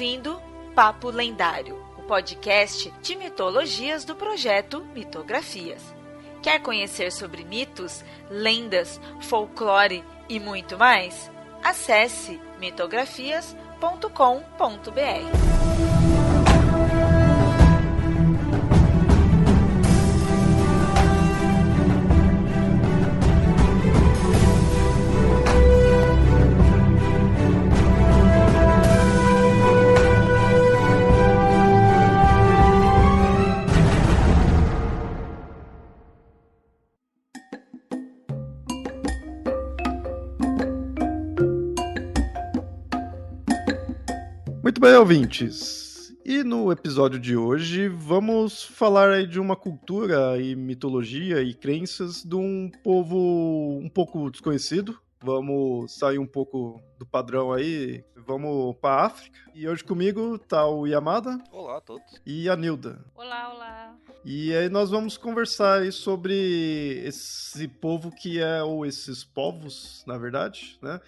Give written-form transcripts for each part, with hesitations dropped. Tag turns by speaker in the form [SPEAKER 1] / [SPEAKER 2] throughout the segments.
[SPEAKER 1] ouvindo Papo Lendário, o podcast de mitologias do projeto Mitografias. Quer conhecer sobre mitos, lendas, folclore e muito mais? Acesse mitografias.com.br.
[SPEAKER 2] Muito bem, ouvintes. E no episódio de hoje vamos falar aí de uma cultura e mitologia e crenças de um povo um pouco desconhecido. Vamos sair um pouco do padrão aí, vamos para a África. E hoje comigo tá o Yamada.
[SPEAKER 3] Olá a todos.
[SPEAKER 2] E a Nilda.
[SPEAKER 4] Olá, olá.
[SPEAKER 2] E aí nós vamos conversar aí sobre esse povo que é, ou esses povos, na verdade, né?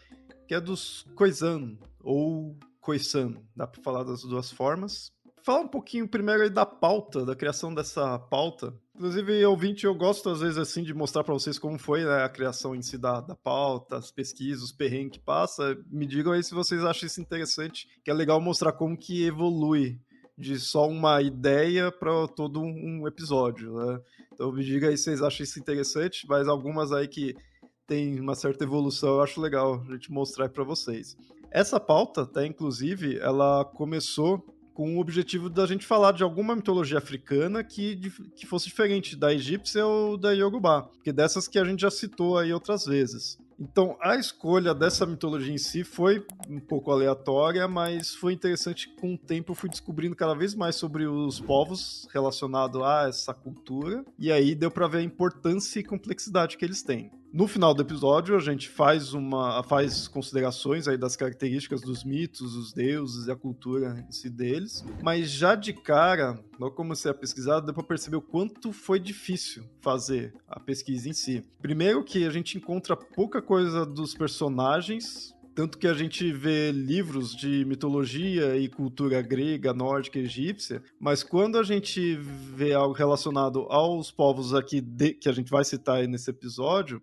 [SPEAKER 2] Que é dos Khoisan, ou Khoisan, dá para falar das duas formas. Falar um pouquinho primeiro aí da pauta, da criação dessa pauta. Inclusive, ouvinte, eu gosto às vezes assim de mostrar para vocês como foi, né, a criação em si da pauta, as pesquisas, os perrengues que passa. Me digam aí se vocês acham isso interessante, que é legal mostrar como que evolui de só uma ideia para todo um episódio, né? Então me diga aí se vocês acham isso interessante, mas algumas aí que tem uma certa evolução, eu acho legal a gente mostrar para vocês. Essa pauta, até inclusive, ela começou com o objetivo da gente falar de alguma mitologia africana que fosse diferente da egípcia ou da iorubá, porque dessas que a gente já citou aí outras vezes. Então, a escolha dessa mitologia em si foi um pouco aleatória, mas foi interessante que com o tempo eu fui descobrindo cada vez mais sobre os povos relacionados a essa cultura, e aí deu para ver a importância e complexidade que eles têm. No final do episódio, a gente faz considerações aí das características dos mitos, os deuses e a cultura em si deles, mas já de cara, logo comecei a pesquisar, deu para perceber o quanto foi difícil fazer a pesquisa em si. Primeiro que a gente encontra pouca coisa dos personagens, tanto que a gente vê livros de mitologia e cultura grega, nórdica e egípcia, mas quando a gente vê algo relacionado aos povos aqui que a gente vai citar aí nesse episódio,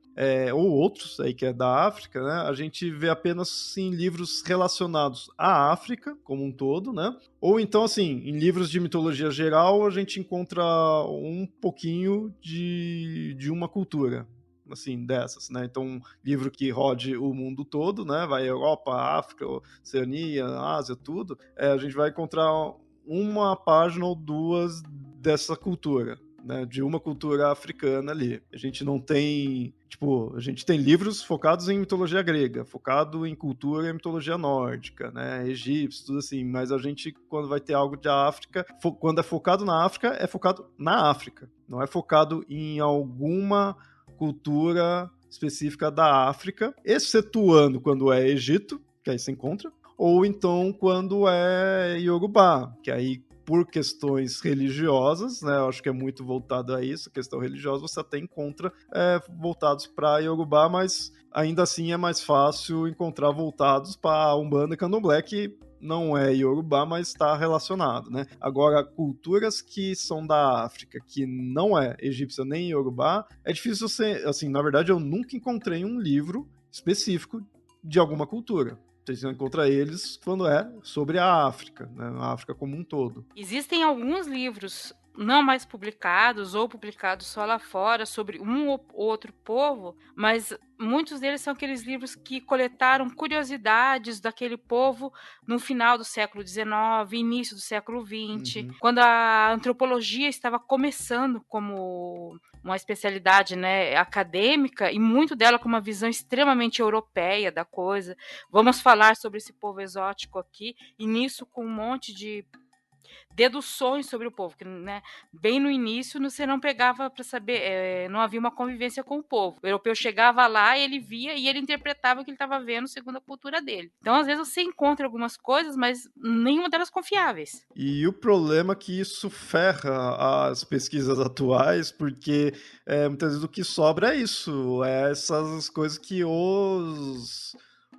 [SPEAKER 2] ou outros aí que é da África, né, a gente vê apenas sim livros relacionados à África como um todo, né? Ou então, assim, em livros de mitologia geral, a gente encontra um pouquinho de uma cultura, assim, dessas, né? Então, um livro que rode o mundo todo, né? Vai Europa, África, Oceania, Ásia, tudo. A gente vai encontrar uma página ou duas dessa cultura, né? De uma cultura africana ali. A gente não tem... Tipo, a gente tem livros focados em mitologia grega, focado em cultura e mitologia nórdica, né? Egípcio, tudo assim. Mas a gente, quando vai ter algo de África, quando é focado na África, é focado na África. Não é focado em alguma cultura específica da África, excetuando quando é Egito, que aí se encontra, ou então quando é Iorubá, que aí por questões religiosas, né, eu acho que é muito voltado a isso, questão religiosa, você até encontra voltados para Iorubá, mas ainda assim é mais fácil encontrar voltados para Umbanda e Candomblé, que não é Iorubá, mas está relacionado, né? Agora, culturas que são da África, que não é egípcia nem Iorubá, é difícil você... Assim, na verdade, eu nunca encontrei um livro específico de alguma cultura. Você encontra eles quando é sobre a África, né? A África como um todo.
[SPEAKER 4] Existem alguns livros não mais publicados ou publicados só lá fora sobre um ou outro povo, mas muitos deles são aqueles livros que coletaram curiosidades daquele povo no final do século XIX, início do século XX, quando a antropologia estava começando como uma especialidade, né, acadêmica, e muito dela com uma visão extremamente europeia da coisa. Vamos falar sobre esse povo exótico aqui, e nisso com um monte de deduções sobre o povo, que, né, bem no início você não pegava para saber, não havia uma convivência com o povo. O europeu chegava lá, ele via e ele interpretava o que ele estava vendo segundo a cultura dele. Então, às vezes, você encontra algumas coisas, mas nenhuma delas confiáveis.
[SPEAKER 2] E o problema é que isso ferra as pesquisas atuais, porque muitas vezes o que sobra é isso, é essas coisas que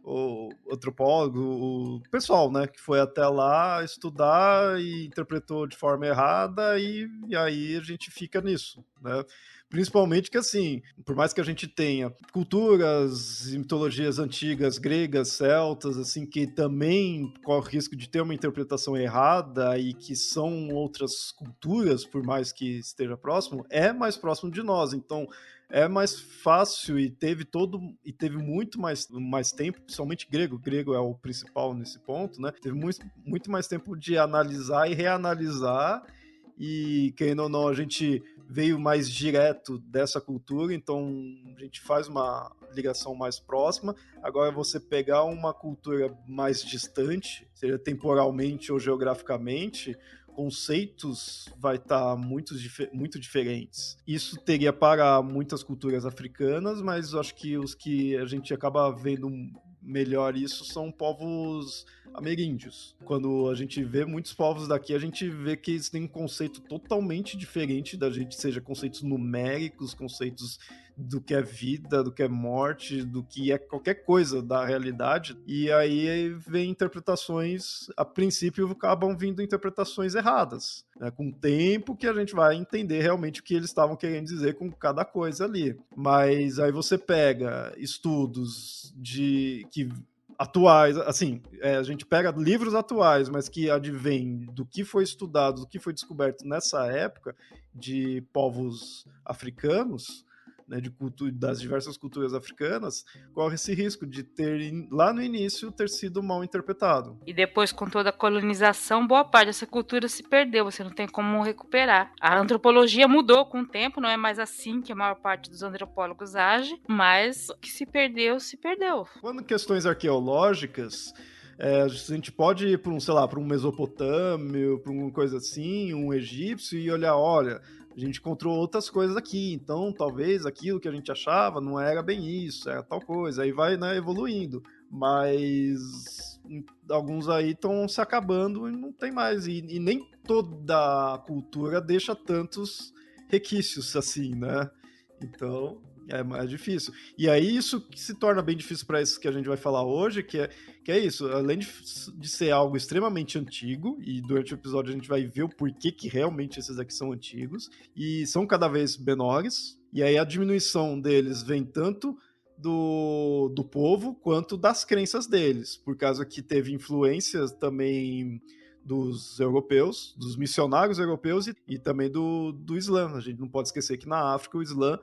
[SPEAKER 2] o antropólogo, o pessoal, né, que foi até lá estudar e interpretou de forma errada e aí a gente fica nisso, né? Principalmente que, assim, por mais que a gente tenha culturas e mitologias antigas, gregas, celtas, assim, que também corre risco de ter uma interpretação errada e que são outras culturas, por mais que esteja próximo, é mais próximo de nós. Então, é mais fácil e teve muito mais tempo, principalmente grego. Grego é o principal nesse ponto, né? Teve muito mais tempo de analisar e reanalisar. E, querendo ou não, a gente veio mais direto dessa cultura, então a gente faz uma ligação mais próxima. Agora, você pegar uma cultura mais distante, seja temporalmente ou geograficamente, conceitos vai estar muito diferentes. Isso teria para muitas culturas africanas, mas eu acho que os que a gente acaba vendo melhor isso são povos ameríndios. Quando a gente vê muitos povos daqui, a gente vê que eles têm um conceito totalmente diferente da gente, seja conceitos numéricos, conceitos do que é vida, do que é morte, do que é qualquer coisa da realidade. E aí vem interpretações, a princípio acabam vindo interpretações erradas, né? Com o tempo que a gente vai entender realmente o que eles estavam querendo dizer com cada coisa ali. Mas aí você pega estudos que atuais, assim, a gente pega livros atuais, mas que advêm do que foi estudado, do que foi descoberto nessa época de povos africanos, né, das diversas culturas africanas, corre esse risco de lá no início, ter sido mal interpretado.
[SPEAKER 4] E depois, com toda a colonização, boa parte dessa cultura se perdeu, você não tem como recuperar. A antropologia mudou com o tempo, não é mais assim que a maior parte dos antropólogos age, mas o que se perdeu, se perdeu.
[SPEAKER 2] Quando questões arqueológicas, a gente pode ir para para um Mesopotâmio, para uma coisa assim, um egípcio, e olha, a gente encontrou outras coisas aqui, então talvez aquilo que a gente achava não era bem isso, era tal coisa, aí vai, né, evoluindo. Mas alguns aí estão se acabando e não tem mais, e nem toda a cultura deixa tantos requisitos assim, né? Então é mais difícil. E aí isso que se torna bem difícil para isso que a gente vai falar hoje, que é isso, além de ser algo extremamente antigo, e durante o episódio a gente vai ver o porquê que realmente esses aqui são antigos, e são cada vez menores, e aí a diminuição deles vem tanto do povo quanto das crenças deles, por causa que teve influências também dos europeus, dos missionários europeus e também do Islã. A gente não pode esquecer que na África o Islã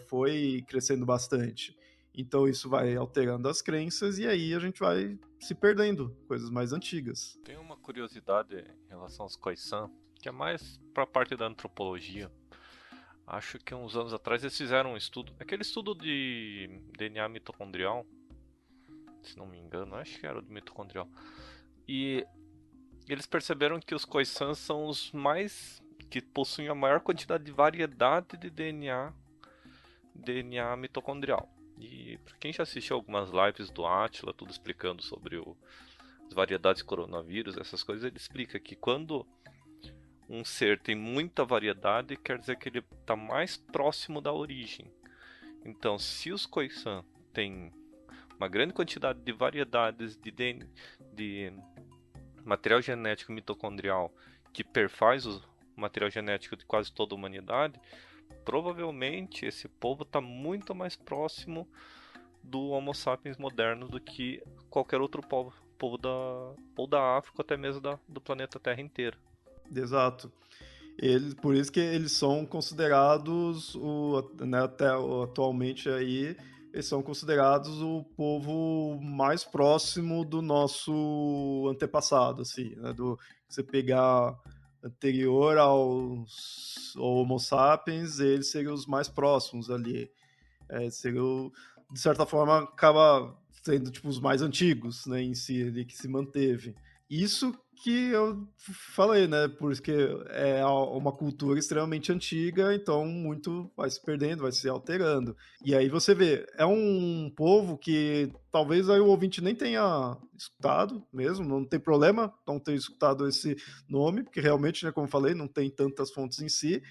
[SPEAKER 2] foi crescendo bastante. Então isso vai alterando as crenças e aí a gente vai se perdendo, coisas mais antigas.
[SPEAKER 3] Tem uma curiosidade em relação aos Khoisan, que é mais para a parte da antropologia. Acho que uns anos atrás eles fizeram um estudo, aquele estudo de DNA mitocondrial, se não me engano, acho que era do mitocondrial. E eles perceberam que os Khoisan são os mais que possuem a maior quantidade de variedade de DNA mitocondrial. E para quem já assistiu algumas lives do Átila, tudo explicando sobre as variedades de coronavírus, essas coisas, ele explica que quando um ser tem muita variedade, quer dizer que ele está mais próximo da origem. Então, se os Khoisan têm uma grande quantidade de variedades de material genético mitocondrial que perfaz o material genético de quase toda a humanidade, provavelmente esse povo está muito mais próximo do Homo sapiens moderno do que qualquer outro povo ou da África, ou até mesmo do planeta Terra inteiro.
[SPEAKER 2] Exato. Por isso que eles são considerados, até atualmente aí, eles são considerados o povo mais próximo do nosso antepassado, assim, né? Você pegar anterior ao Homo sapiens, eles seriam os mais próximos ali. De certa forma, acaba sendo tipo, os mais antigos, né, em si, ali, que se manteve. Isso que eu falei, né? Porque é uma cultura extremamente antiga, então muito vai se perdendo, vai se alterando. E aí você vê, é um povo que talvez aí o ouvinte nem tenha escutado mesmo, não tem problema não ter escutado esse nome, porque realmente, né, como eu falei, não tem tantas fontes em si,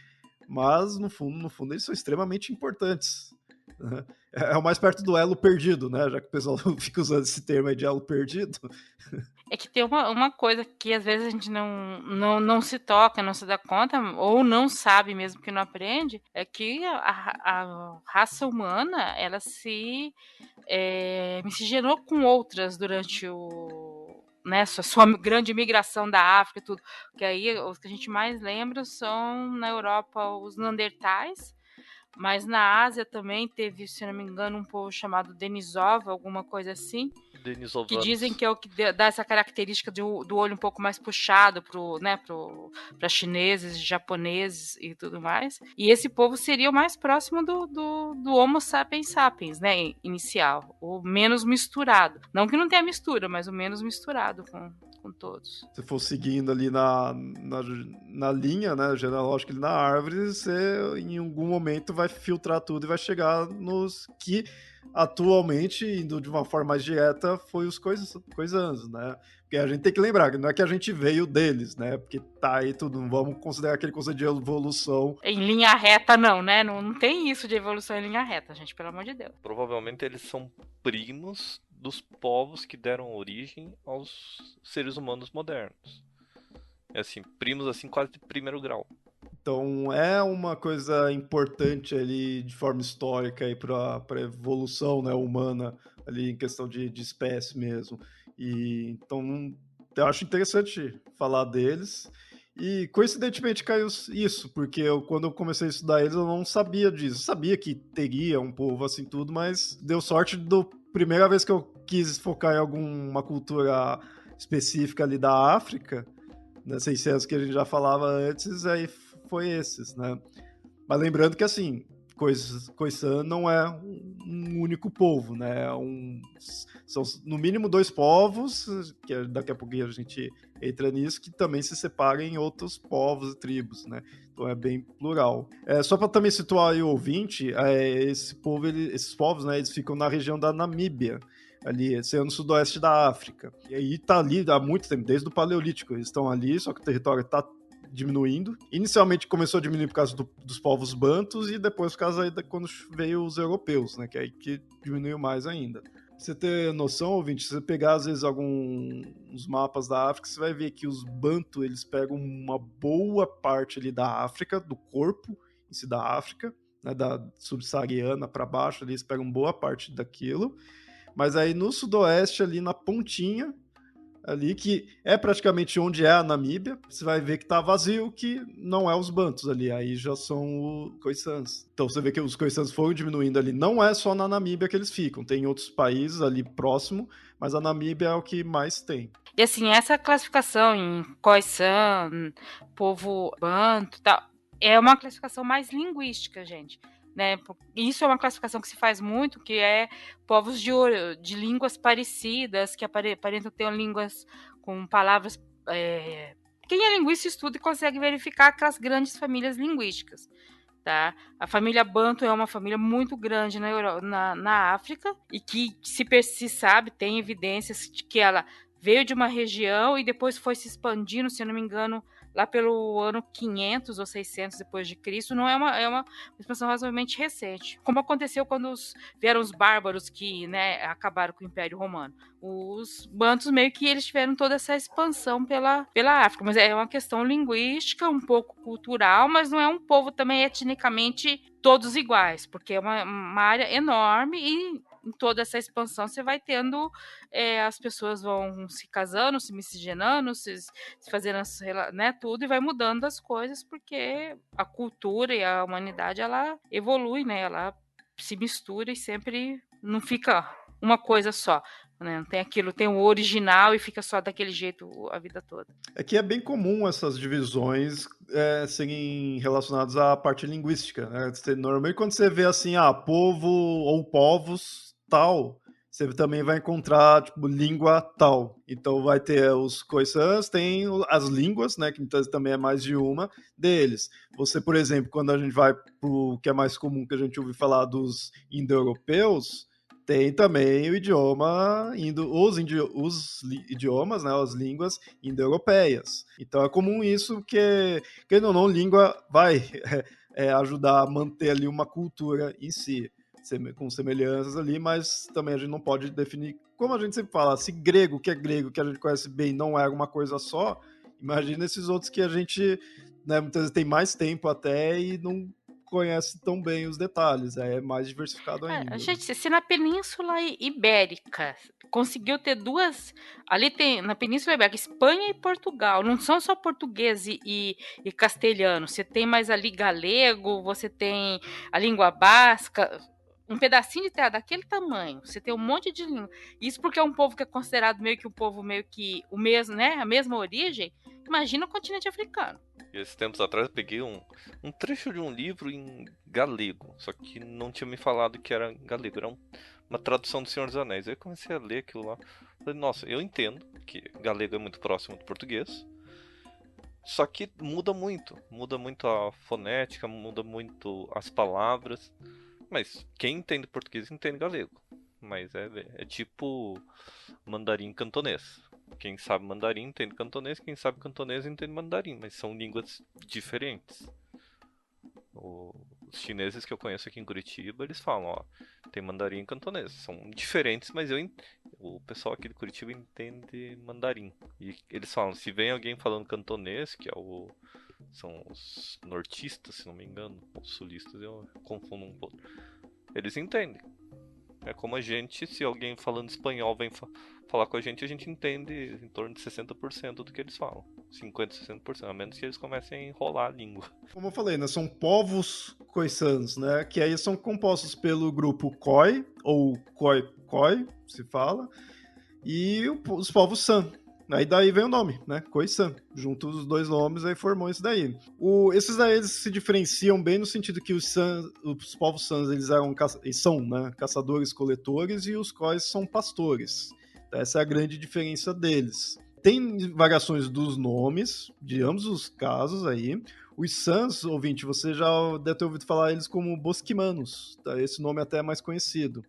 [SPEAKER 2] mas no fundo eles são extremamente importantes. né? É o mais perto do elo perdido, né? Já que o pessoal fica usando esse termo aí de elo perdido.
[SPEAKER 4] É que tem uma coisa que às vezes a gente não se toca, não se dá conta, ou não sabe mesmo que não aprende, é que a raça humana, ela se miscigenou com outras durante né, sua grande migração da África e tudo. Que aí os que a gente mais lembra são na Europa os Neandertais, mas na Ásia também teve, se não me engano, um povo chamado Denisova, alguma coisa assim, que
[SPEAKER 3] Denisovanos.
[SPEAKER 4] dizem que é o que dá essa característica do olho um pouco mais puxado para chineses, japoneses e tudo mais. E esse povo seria o mais próximo do Homo sapiens sapiens, né, inicial, o menos misturado. Não que não tenha mistura, mas o menos misturado com todos.
[SPEAKER 2] Se for seguindo ali na linha, né, genealógica ali na árvore, você em algum momento vai filtrar tudo e vai chegar nos que atualmente, indo de uma forma mais direta, foi os coisanos, né? Porque a gente tem que lembrar que não é que a gente veio deles, né? Porque tá aí tudo, não vamos considerar aquele conceito de evolução.
[SPEAKER 4] Em linha reta, não, né? Não tem isso de evolução em linha reta, gente, pelo amor de Deus.
[SPEAKER 3] Provavelmente eles são primos dos povos que deram origem aos seres humanos modernos. É assim, primos assim quase de primeiro grau.
[SPEAKER 2] Então é uma coisa importante ali de forma histórica aí para a evolução, né, humana ali em questão de espécie mesmo. E então eu acho interessante falar deles. E coincidentemente caiu isso, porque quando eu comecei a estudar eles eu não sabia disso. Eu sabia que teria um povo assim tudo, mas deu sorte do primeira vez que eu quis focar em alguma cultura específica ali da África, né, 600 que a gente já falava antes, aí foi esses, né? Mas lembrando que, assim, Khoisan não é um único povo, né? São, no mínimo, 2 povos, que daqui a pouquinho a gente entra nisso, que também se separam em outros povos e tribos, né? Então é bem plural. Só para também situar aí o ouvinte, esses povos, né, eles ficam na região da Namíbia, ali, sendo no sudoeste da África. E aí tá ali há muito tempo, desde o Paleolítico. Eles estão ali, só que o território tá diminuindo. Inicialmente começou a diminuir por causa dos povos bantus e depois por causa aí quando veio os europeus, né? Que é aí que diminuiu mais ainda. Pra você ter noção, ouvinte, se você pegar às vezes alguns mapas da África, você vai ver que os bantu, eles pegam uma boa parte ali da África, do corpo em si da África, né, da subsaariana para baixo, ali, eles pegam boa parte daquilo. Mas aí no sudoeste, ali na pontinha, ali que é praticamente onde é a Namíbia, você vai ver que tá vazio, que não é os bantus ali, aí já são os Khoisans. Então você vê que os Khoisans foram diminuindo ali, não é só na Namíbia que eles ficam, tem outros países ali próximo, mas a Namíbia é o que mais tem.
[SPEAKER 4] E assim, essa classificação em Khoisan, povo banto e tal, é uma classificação mais linguística, gente. Né? Isso é uma classificação que se faz muito, que é povos de línguas parecidas, que aparentam ter línguas com palavras... Quem é linguista estuda e consegue verificar aquelas grandes famílias linguísticas. Tá? A família Bantu é uma família muito grande na África e que se sabe, tem evidências de que ela veio de uma região e depois foi se expandindo, se eu não me engano, lá pelo ano 500 ou 600 depois de Cristo. Não é uma expansão razoavelmente recente. Como aconteceu quando vieram os bárbaros que, né, acabaram com o Império Romano. Os bantus meio que eles tiveram toda essa expansão pela África, mas é uma questão linguística, um pouco cultural, mas não é um povo também etnicamente todos iguais, porque é uma área enorme e em toda essa expansão você vai tendo, as pessoas vão se casando, se miscigenando, se fazendo, né, tudo, e vai mudando as coisas, porque a cultura e a humanidade, ela evolui, né, ela se mistura e sempre não fica uma coisa só. Né? Não tem aquilo, tem o original e fica só daquele jeito a vida toda.
[SPEAKER 2] É que é bem comum essas divisões serem relacionadas à parte linguística, né? Normalmente quando você vê assim, povo ou povos tal, você também vai encontrar, tipo, língua tal. Então vai ter os Khoisans, tem as línguas, né, que muitas também é mais de uma deles. Você, por exemplo, quando a gente vai pro que é mais comum que a gente ouve falar dos indo-europeus, tem também o idioma os idiomas, né, as línguas indo-europeias. Então é comum isso, que, querendo ou não, língua vai ajudar a manter ali uma cultura em si. com semelhanças ali, mas também a gente não pode definir, como a gente sempre fala, se grego, que a gente conhece bem, não é uma coisa só, imagina esses outros que a gente, né, muitas vezes tem mais tempo até e não conhece tão bem os detalhes, é mais diversificado ainda.
[SPEAKER 4] Gente, se na Península Ibérica conseguiu ter duas. Ali tem, na Península Ibérica, Espanha e Portugal. Não são só português e castelhano. Você tem mais ali galego, você tem a língua basca. Um pedacinho de terra daquele tamanho. Você tem um monte de língua. Isso porque é um povo que é considerado meio que um povo meio que o mesmo, né? A mesma origem. Imagina o continente africano.
[SPEAKER 3] E esses tempos atrás eu peguei um trecho de um livro em galego, só que não tinha me falado que era galego, era uma tradução do Senhor dos Anéis. Aí eu comecei a ler aquilo lá. Falei, nossa, eu entendo que galego é muito próximo do português, só que muda muito a fonética, muda muito as palavras. Mas quem entende português entende galego. Mas é tipo mandarim cantonês. Quem sabe mandarim entende cantonês, quem sabe cantonês entende mandarim, mas são línguas diferentes. Os chineses que eu conheço aqui em Curitiba, eles falam, ó, tem mandarim e cantonês. São diferentes, mas o pessoal aqui de Curitiba entende mandarim. E eles falam, se vem alguém falando cantonês, que são os nortistas, se não me engano, os sulistas, eu confundo um pouco. Eles entendem. É como a gente, se alguém falando espanhol vem falar com a gente entende em torno de 60% do que eles falam. 50%, 60%, a menos que eles comecem a enrolar a língua.
[SPEAKER 2] Como eu falei, né, são povos khoisanos, né, que aí são compostos pelo grupo Khoi, ou Khoi, se fala, e os povos San. Aí daí vem o nome, né? Khoisan. Juntos os dois nomes, aí formou isso daí. Esses daí eles se diferenciam bem no sentido que os povos Sans eles são, né, caçadores-coletores e os Khois são pastores. Essa é a grande diferença deles. Tem variações dos nomes, de ambos os casos aí. Os Sans, ouvinte, você já deve ter ouvido falar eles como Bosquimanos. Tá? Esse nome até é mais conhecido.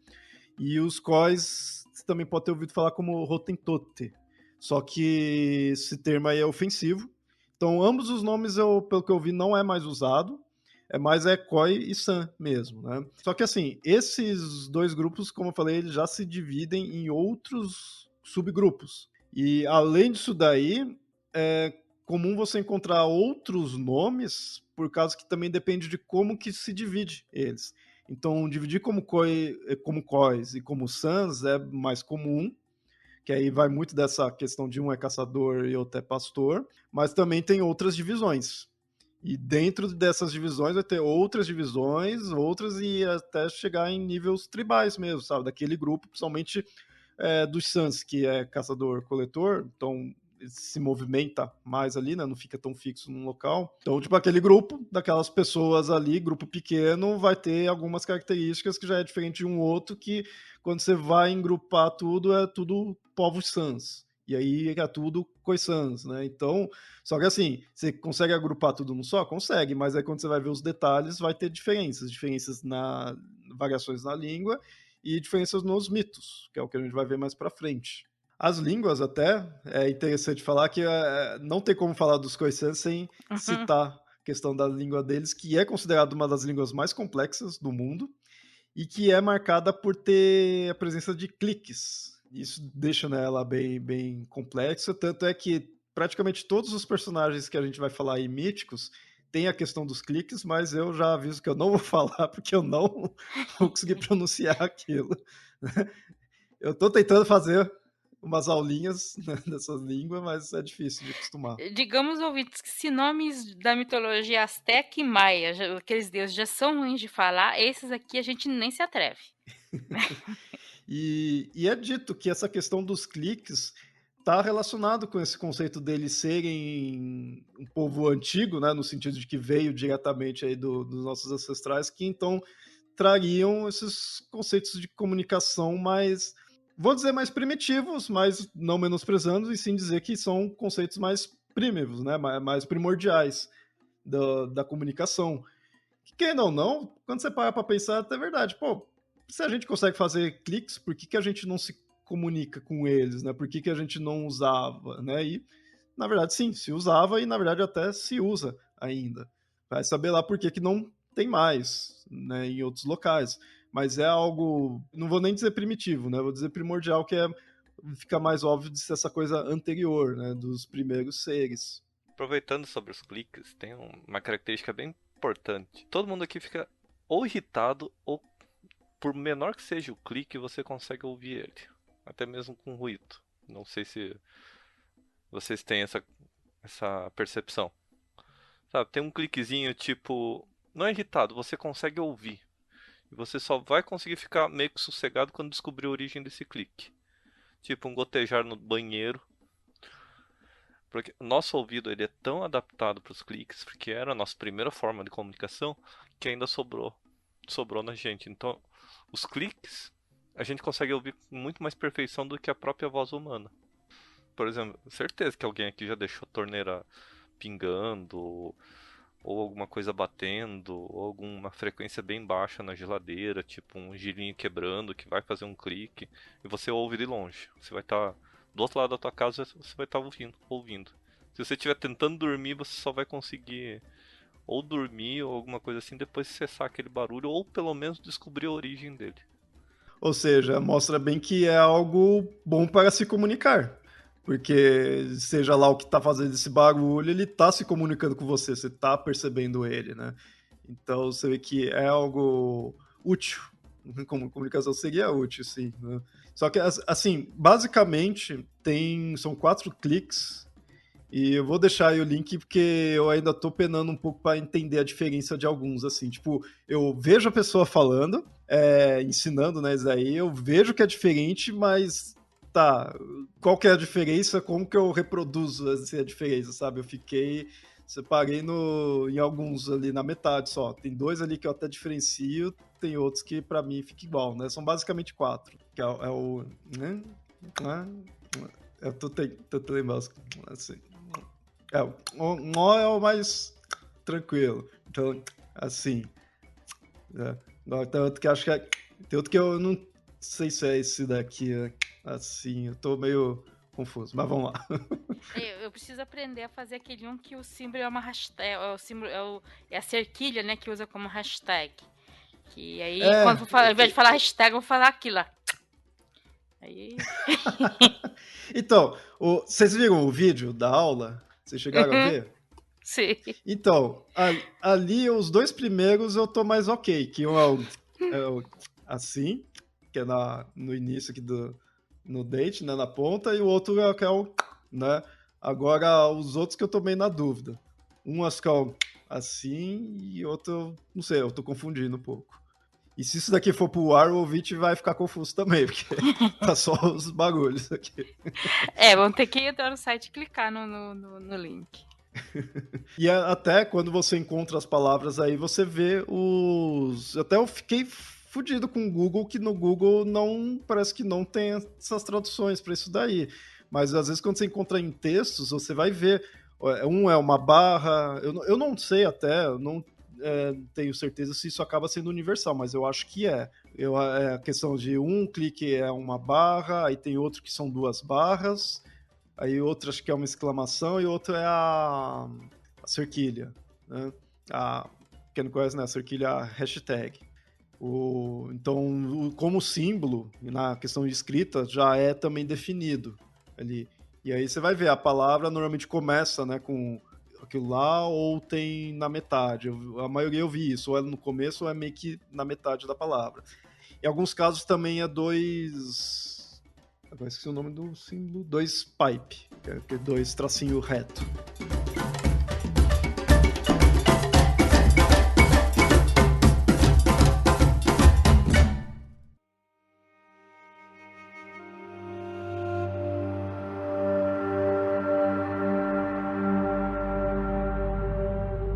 [SPEAKER 2] E os Khois, você também pode ter ouvido falar como Hottentote. Só que esse termo aí é ofensivo. Então, ambos os nomes, pelo que eu vi, não é mais usado. É mais Khoi e San mesmo, né? Só que, assim, esses dois grupos, como eu falei, eles já se dividem em outros subgrupos. E, além disso daí, é comum você encontrar outros nomes, por causa que também depende de como que se divide eles. Então, dividir como Khois e como Sans é mais comum, que aí vai muito dessa questão de um é caçador e outro é pastor, mas também tem outras divisões. E dentro dessas divisões vai ter outras divisões, e até chegar em níveis tribais mesmo, sabe? Daquele grupo, principalmente dos Sans, que é caçador-coletor, então se movimenta mais ali, né? Não fica tão fixo num local. Então, tipo, aquele grupo, daquelas pessoas ali, grupo pequeno, vai ter algumas características que já é diferente de um outro, que quando você vai engrupar tudo, é tudo povos Sans. E aí é tudo Khoisans, né? Então, só que assim, você consegue agrupar tudo num só? Consegue, mas aí quando você vai ver os detalhes, vai ter diferenças variações na língua e diferenças nos mitos, que é o que a gente vai ver mais pra frente. As línguas, até, é interessante falar que não tem como falar dos Khoisans sem citar a questão da língua deles, que é considerada uma das línguas mais complexas do mundo e que é marcada por ter a presença de cliques. Isso deixa ela bem, bem complexa, tanto é que praticamente todos os personagens que a gente vai falar aí, míticos, tem a questão dos cliques, mas eu já aviso que eu não vou falar, porque eu não vou conseguir pronunciar aquilo. Eu tô tentando fazer umas aulinhas dessas línguas, mas é difícil de acostumar.
[SPEAKER 4] Digamos, ouvintes, que se nomes da mitologia asteca e maia, aqueles deuses já são ruins de falar, esses aqui a gente nem se atreve.
[SPEAKER 2] E é dito que essa questão dos cliques está relacionado com esse conceito deles serem um povo antigo, né, no sentido de que veio diretamente aí dos nossos ancestrais, que então trariam esses conceitos de comunicação mais, vou dizer mais primitivos, mas não menosprezando, e sim dizer que são conceitos mais primitivos, né, mais primordiais da comunicação. Que, querendo ou não, quando você para pensar, é até verdade. Pô, se a gente consegue fazer cliques, por que a gente não se comunica com eles, né? Por que a gente não usava, né? E, na verdade, sim, se usava e, na verdade, até se usa ainda. Vai saber lá por que não tem mais, né, em outros locais. mas é algo, não vou nem dizer primitivo, né? Vou dizer primordial, que fica mais óbvio de ser essa coisa anterior, né? Dos primeiros seres.
[SPEAKER 3] Aproveitando sobre os cliques, tem uma característica bem importante. Todo mundo aqui fica ou irritado, ou por menor que seja o clique, você consegue ouvir ele. Até mesmo com ruído. Não sei se vocês têm essa percepção. Sabe, tem um cliquezinho tipo... Não é irritado, você consegue ouvir. E você só vai conseguir ficar meio que sossegado quando descobrir a origem desse clique. Tipo um gotejar no banheiro. Porque o nosso ouvido ele é tão adaptado para os cliques, porque era a nossa primeira forma de comunicação, que ainda sobrou na gente. Então, os cliques, a gente consegue ouvir com muito mais perfeição do que a própria voz humana. Por exemplo, certeza que alguém aqui já deixou a torneira pingando, ou alguma coisa batendo, ou alguma frequência bem baixa na geladeira, tipo um girinho quebrando que vai fazer um clique, e você ouve de longe. Você vai estar do outro lado da tua casa, você vai estar ouvindo. Se você estiver tentando dormir, você só vai conseguir ou dormir ou alguma coisa assim, depois cessar aquele barulho, ou pelo menos descobrir a origem dele.
[SPEAKER 2] Ou seja, mostra bem que é algo bom para se comunicar. Porque seja lá o que tá fazendo esse barulho, ele tá se comunicando com você tá percebendo ele, né? Então você vê que é algo útil. Como comunicação seria útil, sim. Né? Só que, assim, basicamente, são 4 cliques. E eu vou deixar aí o link porque eu ainda tô penando um pouco para entender a diferença de alguns, assim. Tipo, eu vejo a pessoa falando, ensinando, né, isso aí, eu vejo que é diferente, mas tá, qual que é a diferença? Como que eu reproduzo a diferença, sabe? Separei em alguns ali na metade só. Tem 2 ali que eu até diferencio, tem outros que pra mim fica igual, né? São basicamente 4, que é o... Né? Eu tô tentando lembrar assim. O nó é o mais tranquilo. Então, assim. Tem outro que acho que tem outro que eu não sei se é esse daqui. Assim, eu tô meio confuso, mas vamos lá.
[SPEAKER 4] Eu preciso aprender a fazer aquele que o símbolo é uma hashtag. É a cerquilha, né? Que usa como hashtag. Que aí, quando ao invés de falar hashtag, eu vou falar aquilo lá. Aí...
[SPEAKER 2] Então, vocês viram o vídeo da aula? Vocês chegaram a ver?
[SPEAKER 4] Sim.
[SPEAKER 2] Então, ali os 2 primeiros eu tô mais ok, que um é o assim, que é no início aqui no date, né, na ponta, e o outro é o, né? Agora, os outros que eu tô meio na dúvida. Um acho que é o assim, e outro, não sei, eu tô confundindo um pouco. E se isso daqui for pro ar, o ouvinte vai ficar confuso também, porque tá só os bagulhos aqui.
[SPEAKER 4] Vamos ter que entrar no site e clicar no link.
[SPEAKER 2] E até quando você encontra as palavras aí, você vê os... Até eu fiquei fudido com o Google, que no Google parece que não tem essas traduções para isso daí. Mas às vezes quando você encontra em textos, você vai ver. Um é uma barra, eu não sei até, eu não tenho certeza se isso acaba sendo universal, mas eu acho que é. A questão de um clique é uma barra, aí tem outro que são 2 barras, aí outro acho que é uma exclamação e outro é a cerquilha, né? Quem não conhece, né? A cerquilha é a hashtag. Então, como símbolo, na questão de escrita, já é também definido ali. E aí você vai ver, a palavra normalmente começa, né, com aquilo lá, ou tem na metade. A maioria eu vi isso, ou é no começo ou é meio que na metade da palavra. Em alguns casos também é 2... Agora esqueci o nome do símbolo. 2 pipe, que é 2 tracinho reto.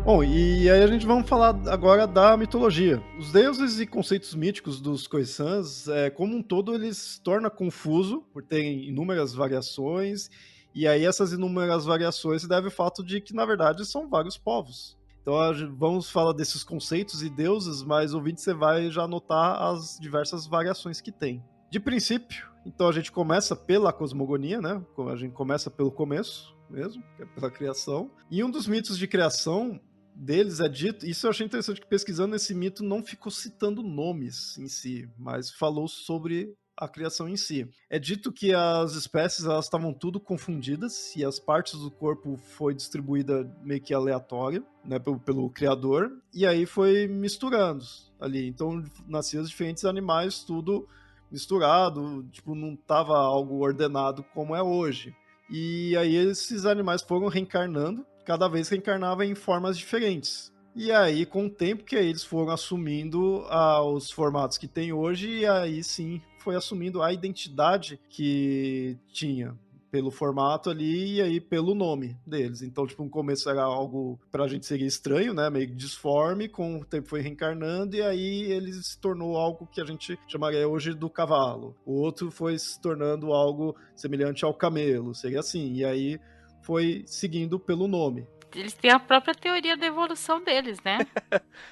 [SPEAKER 2] Bom, e aí a gente vamos falar agora da mitologia. Os deuses e conceitos míticos dos Khoisans, como um todo, eles se tornam confuso por terem inúmeras variações, e aí essas inúmeras variações se devem ao fato de que, na verdade, são vários povos. Então vamos falar desses conceitos e deuses, mas ouvinte, você vai já notar as diversas variações que tem. De princípio, então a gente começa pela cosmogonia, né? A gente começa pelo começo mesmo, que é pela criação. E um dos mitos de criação deles é dito, isso eu achei interessante, que pesquisando esse mito não ficou citando nomes em si, mas falou sobre a criação em si. É dito que as espécies elas estavam tudo confundidas e as partes do corpo foi distribuída meio que aleatória, né, pelo criador, e aí foi misturando ali. Então nasciam os diferentes animais, tudo misturado, tipo, não tava algo ordenado como é hoje. E aí esses animais foram reencarnando, cada vez reencarnava em formas diferentes. E aí, com o tempo que aí eles foram assumindo os formatos que tem hoje, e aí sim foi assumindo a identidade que tinha pelo formato ali e aí pelo nome deles. Então, tipo, no começo era algo pra gente seria estranho, né? Meio disforme, com o tempo foi reencarnando e aí ele se tornou algo que a gente chamaria hoje do cavalo. O outro foi se tornando algo semelhante ao camelo, seria assim. E aí foi seguindo pelo nome.
[SPEAKER 4] Eles têm a própria teoria da evolução deles, né?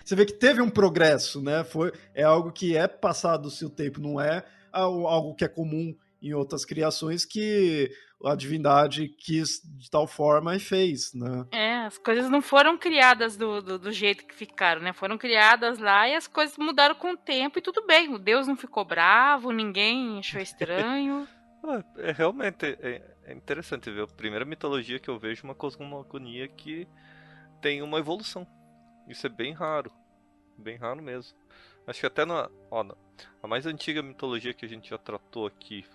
[SPEAKER 2] Você vê que teve um progresso, né? É algo que é passado o seu tempo, não é algo que é comum em outras criações que a divindade quis de tal forma e fez, né?
[SPEAKER 4] As coisas não foram criadas do jeito que ficaram, né? Foram criadas lá e as coisas mudaram com o tempo e tudo bem. O Deus não ficou bravo, ninguém achou estranho.
[SPEAKER 3] Realmente é interessante ver. A primeira mitologia que eu vejo uma cosmogonia que tem uma evolução. Isso é bem raro mesmo. Acho que até a mais antiga mitologia que a gente já tratou aqui,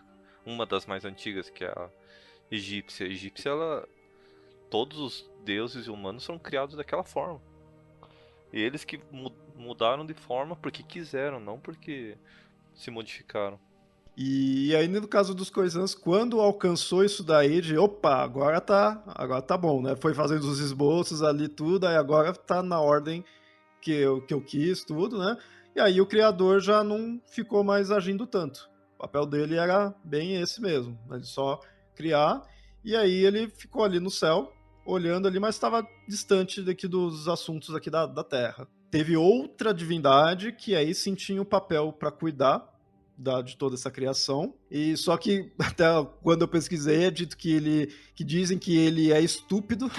[SPEAKER 3] uma das mais antigas, que é a egípcia. A egípcia, todos os deuses e humanos foram criados daquela forma. E eles que mudaram de forma porque quiseram, não porque se modificaram.
[SPEAKER 2] E aí, no caso dos Khoisans, quando alcançou isso daí, de opa, agora tá bom, né? Foi fazendo os esboços ali, tudo, aí agora tá na ordem que eu quis, tudo, né? E aí o criador já não ficou mais agindo tanto. O papel dele era bem esse mesmo, ele só criar, e aí ele ficou ali no céu, olhando ali, mas estava distante daqui dos assuntos aqui da Terra. Teve outra divindade que aí sim tinha o papel para cuidar de toda essa criação. E só que até quando eu pesquisei é dito que dizem que ele é estúpido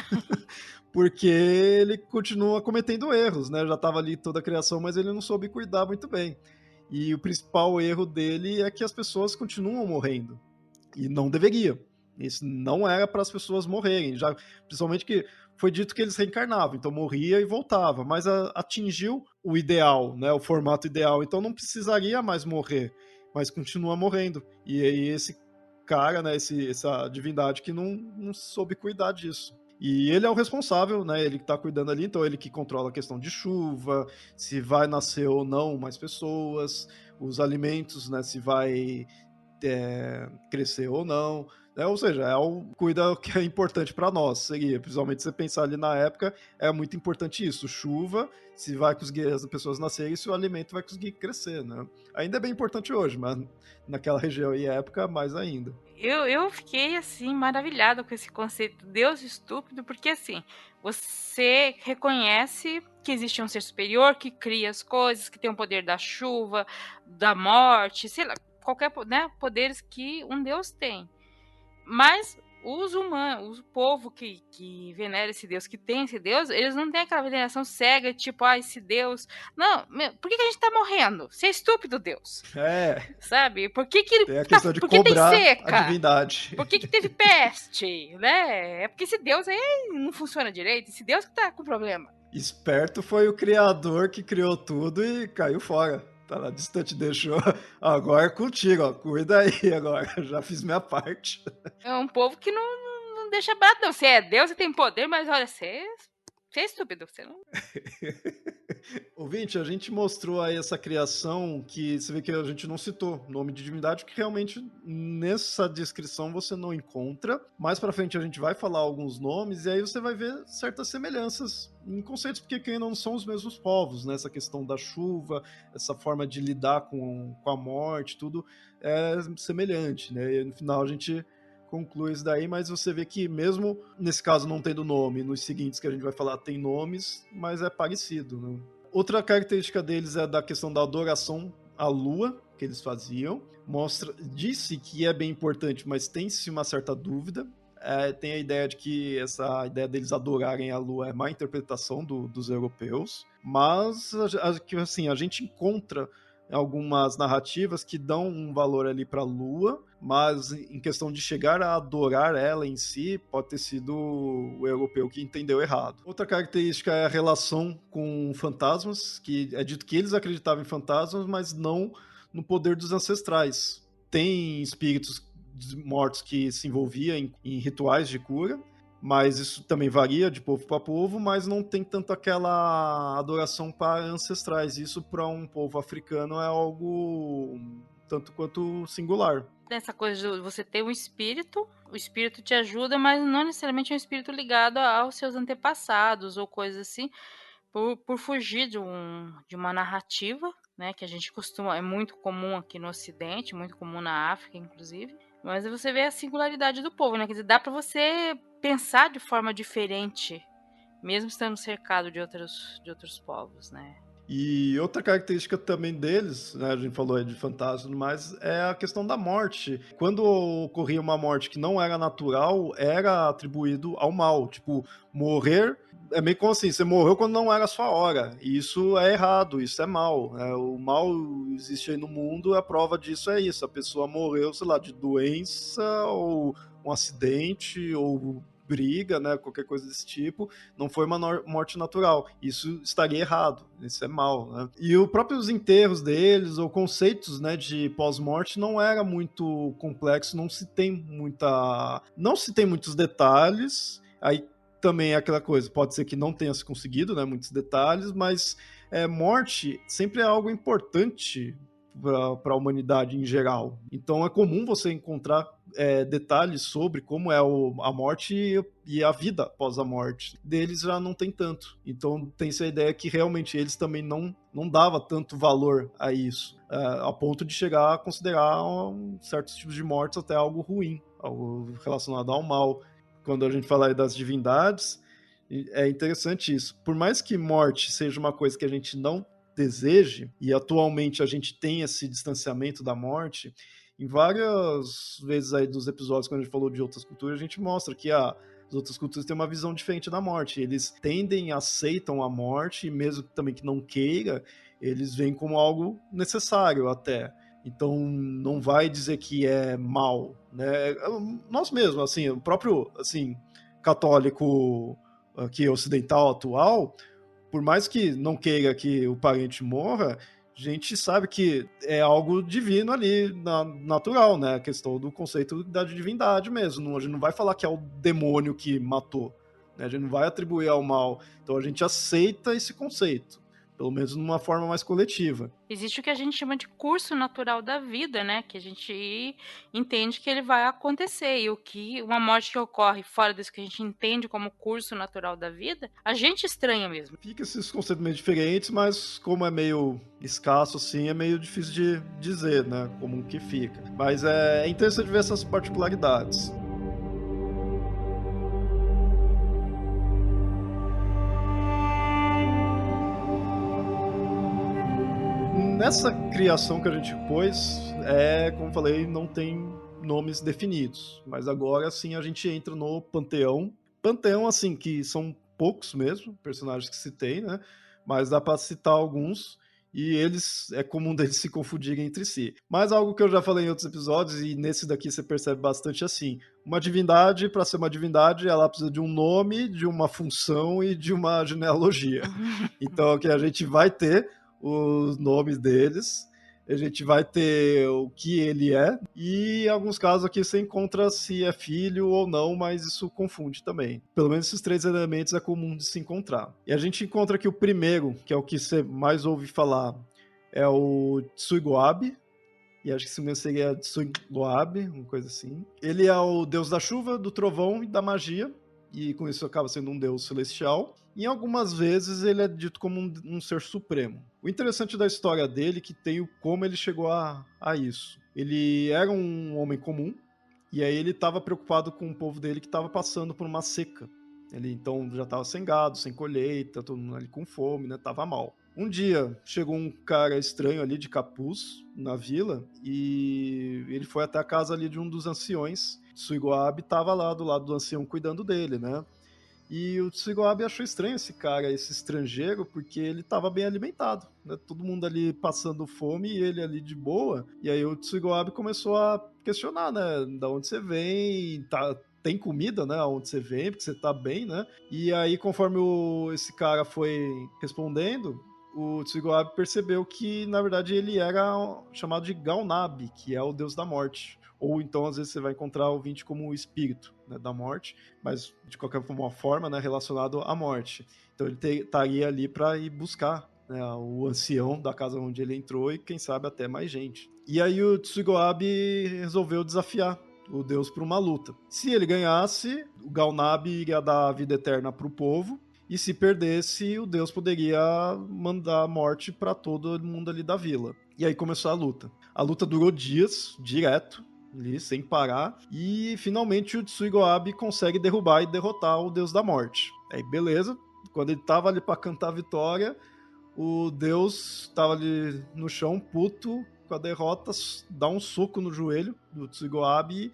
[SPEAKER 2] porque ele continua cometendo erros, né? Já estava ali toda a criação, mas ele não soube cuidar muito bem. E o principal erro dele é que as pessoas continuam morrendo. E não deveria. Isso não era para as pessoas morrerem. Já, principalmente que foi dito que eles reencarnavam, então morria e voltava, mas atingiu o ideal, né? O formato ideal, então não precisaria mais morrer, mas continua morrendo. E aí esse cara, né? Essa divindade que não soube cuidar disso. E ele é o responsável, né? Ele que tá cuidando ali, então ele que controla a questão de chuva, se vai nascer ou não mais pessoas, os alimentos, né? Se vai crescer ou não, né? Ou seja, cuida o que é importante para nós, seria, principalmente se você pensar ali na época, é muito importante isso, chuva, se vai conseguir as pessoas nascerem, se o alimento vai conseguir crescer, né? Ainda é bem importante hoje, mas naquela região e época, mais ainda.
[SPEAKER 4] Eu fiquei, assim, maravilhada com esse conceito Deus estúpido, porque, assim, você reconhece que existe um ser superior que cria as coisas, que tem o poder da chuva, da morte, sei lá, qualquer, né, poderes que um Deus tem. Mas os humanos, o povo que venera esse Deus, que tem esse Deus, eles não têm aquela veneração cega, tipo, esse Deus... Não, por que a gente tá morrendo? Você é estúpido, Deus. Sabe? Por que ele...
[SPEAKER 2] Tem a questão de cobrar a divindade.
[SPEAKER 4] Por que teve peste, né? É porque esse Deus aí não funciona direito, esse Deus que tá com problema.
[SPEAKER 2] Esperto foi o criador que criou tudo e caiu fora. Tá lá distante, deixou. Agora é contigo, ó. Cuida aí agora. Já fiz minha parte.
[SPEAKER 4] É um povo que não deixa barato, não. Você é Deus, você tem poder, mas olha, você é estúpido. Você não...
[SPEAKER 2] Ouvinte, a gente mostrou aí essa criação que você vê que a gente não citou nome de divindade, que realmente nessa descrição você não encontra. Mais pra frente a gente vai falar alguns nomes e aí você vai ver certas semelhanças em conceitos, porque quem não são os mesmos povos, né? Essa questão da chuva, essa forma de lidar com a morte, tudo é semelhante, né? E no final a gente conclui isso daí, mas você vê que mesmo nesse caso não tendo nome, nos seguintes que a gente vai falar tem nomes, mas é parecido, né? Outra característica deles é da questão da adoração à lua, que eles faziam. Disse que é bem importante, mas tem-se uma certa dúvida. tem a ideia de que essa ideia deles adorarem a Lua é má interpretação dos europeus, mas assim, a gente encontra algumas narrativas que dão um valor ali para a Lua, mas em questão de chegar a adorar ela em si, pode ter sido o europeu que entendeu errado. Outra característica é a relação com fantasmas, que é dito que eles acreditavam em fantasmas, mas não no poder dos ancestrais. Tem espíritos mortos que se envolviam em rituais de cura, mas isso também varia de povo para povo, mas não tem tanto aquela adoração para ancestrais. Isso para um povo africano é algo tanto quanto singular.
[SPEAKER 4] Nessa coisa de você ter um espírito, o espírito te ajuda, mas não necessariamente é um espírito ligado aos seus antepassados ou coisas assim, por fugir de uma narrativa, né, que a gente costuma, é muito comum aqui no Ocidente, muito comum na África, inclusive. Mas você vê a singularidade do povo, né? Quer dizer, dá para você pensar de forma diferente, mesmo estando cercado de outros povos, né?
[SPEAKER 2] E outra característica também deles, né, a gente falou aí de fantasmas e tudo mais, é a questão da morte. Quando ocorria uma morte que não era natural, era atribuído ao mal. Tipo, morrer é meio como assim, você morreu quando não era a sua hora. E isso é errado, isso é mal. O mal existe aí no mundo, a prova disso é isso. A pessoa morreu, sei lá, de doença, ou um acidente, ou briga, né, qualquer coisa desse tipo, não foi uma morte natural. Isso estaria errado, isso é mal, né? E os próprios enterros deles, ou conceitos, né, de pós-morte não era muito complexo, não se tem muitos detalhes. Aí também é aquela coisa, pode ser que não tenha se conseguido, né, muitos detalhes, mas morte sempre é algo importante para a humanidade em geral. Então é comum você encontrar detalhes sobre como é a morte e a vida após a morte. Deles já não tem tanto. Então tem essa ideia que realmente eles também não dava tanto valor a isso, a ponto de chegar a considerar certos tipos de mortes até algo ruim, algo relacionado ao mal. Quando a gente fala aí das divindades, é interessante isso. Por mais que morte seja uma coisa que a gente não deseje, e atualmente a gente tem esse distanciamento da morte, em várias vezes aí dos episódios, quando a gente falou de outras culturas, a gente mostra que as outras culturas têm uma visão diferente da morte. Eles tendem, aceitam a morte, e mesmo também que não queira, eles veem como algo necessário até. Então não vai dizer que é mal, né? Nós mesmos, assim, o próprio assim, católico aqui ocidental atual, por mais que não queira que o parente morra, a gente sabe que é algo divino ali, natural, né? A questão do conceito da divindade mesmo. A gente não vai falar que é o demônio que matou, né? A gente não vai atribuir ao mal. Então a gente aceita esse conceito, pelo menos numa forma mais coletiva.
[SPEAKER 4] Existe o que a gente chama de curso natural da vida, né? Que a gente entende que ele vai acontecer. E uma morte que ocorre fora disso que a gente entende como curso natural da vida, a gente estranha mesmo.
[SPEAKER 2] Fica esses conceitos meio diferentes, mas como é meio escasso assim, é meio difícil de dizer, né? Como que fica. Mas é interessante ver essas particularidades. Nessa criação que a gente pôs, como falei, não tem nomes definidos. Mas agora sim a gente entra no panteão. Panteão, assim, que são poucos mesmo, personagens que se tem, né? Mas dá para citar alguns. E é comum deles se confundirem entre si. Mas algo que eu já falei em outros episódios, e nesse daqui você percebe bastante assim. Uma divindade, para ser uma divindade, ela precisa de um nome, de uma função e de uma genealogia. Então, que a gente vai ter os nomes deles, a gente vai ter o que ele é, e em alguns casos aqui você encontra se é filho ou não, mas isso confunde também. Pelo menos esses 3 elementos é comum de se encontrar. E a gente encontra aqui o primeiro, que é o que você mais ouve falar, é o Tsuigoabe, e acho que se seria Tsuigoabe, uma coisa assim. Ele é o deus da chuva, do trovão e da magia, e com isso acaba sendo um deus celestial. E algumas vezes ele é dito como um ser supremo. O interessante da história dele é que tem como ele chegou a isso. Ele era um homem comum, e aí ele estava preocupado com o povo dele que estava passando por uma seca. Ele então já estava sem gado, sem colheita, todo mundo ali com fome, né? Tava mal. Um dia chegou um cara estranho ali de capuz na vila e ele foi até a casa ali de um dos anciões Tsuigo-Abe estava lá do lado do ancião cuidando dele, né? E o Tsuigo-Abe achou estranho esse cara, esse estrangeiro, porque ele estava bem alimentado, né? Todo mundo ali passando fome e ele ali de boa. E aí o Tsuigo-Abe começou a questionar, né? Da onde você vem, tem comida, né? Aonde você vem, porque você tá bem, né? E aí, conforme esse cara foi respondendo, o Tsuigo-Abe percebeu que, na verdade, ele era chamado de Galnabi, que é o deus da morte. Ou então, às vezes, você vai encontrar o Vinte como o espírito, né, da morte, mas de qualquer forma, né, relacionado à morte. Então ele estaria ali para ir buscar, né, o ancião da casa onde ele entrou e quem sabe até mais gente. E aí o Tsuigo-Abe resolveu desafiar o deus para uma luta. Se ele ganhasse, o Galnabi iria dar a vida eterna para o povo, e se perdesse, o deus poderia mandar a morte para todo mundo ali da vila. E aí começou a luta. A luta durou dias, direto, ali, sem parar, e finalmente o Tsuigo-Abe consegue derrubar e derrotar o deus da morte. Aí beleza, quando ele tava ali para cantar a vitória, o deus tava ali no chão, puto com a derrota, dá um soco no joelho do Tsuigo-Abe,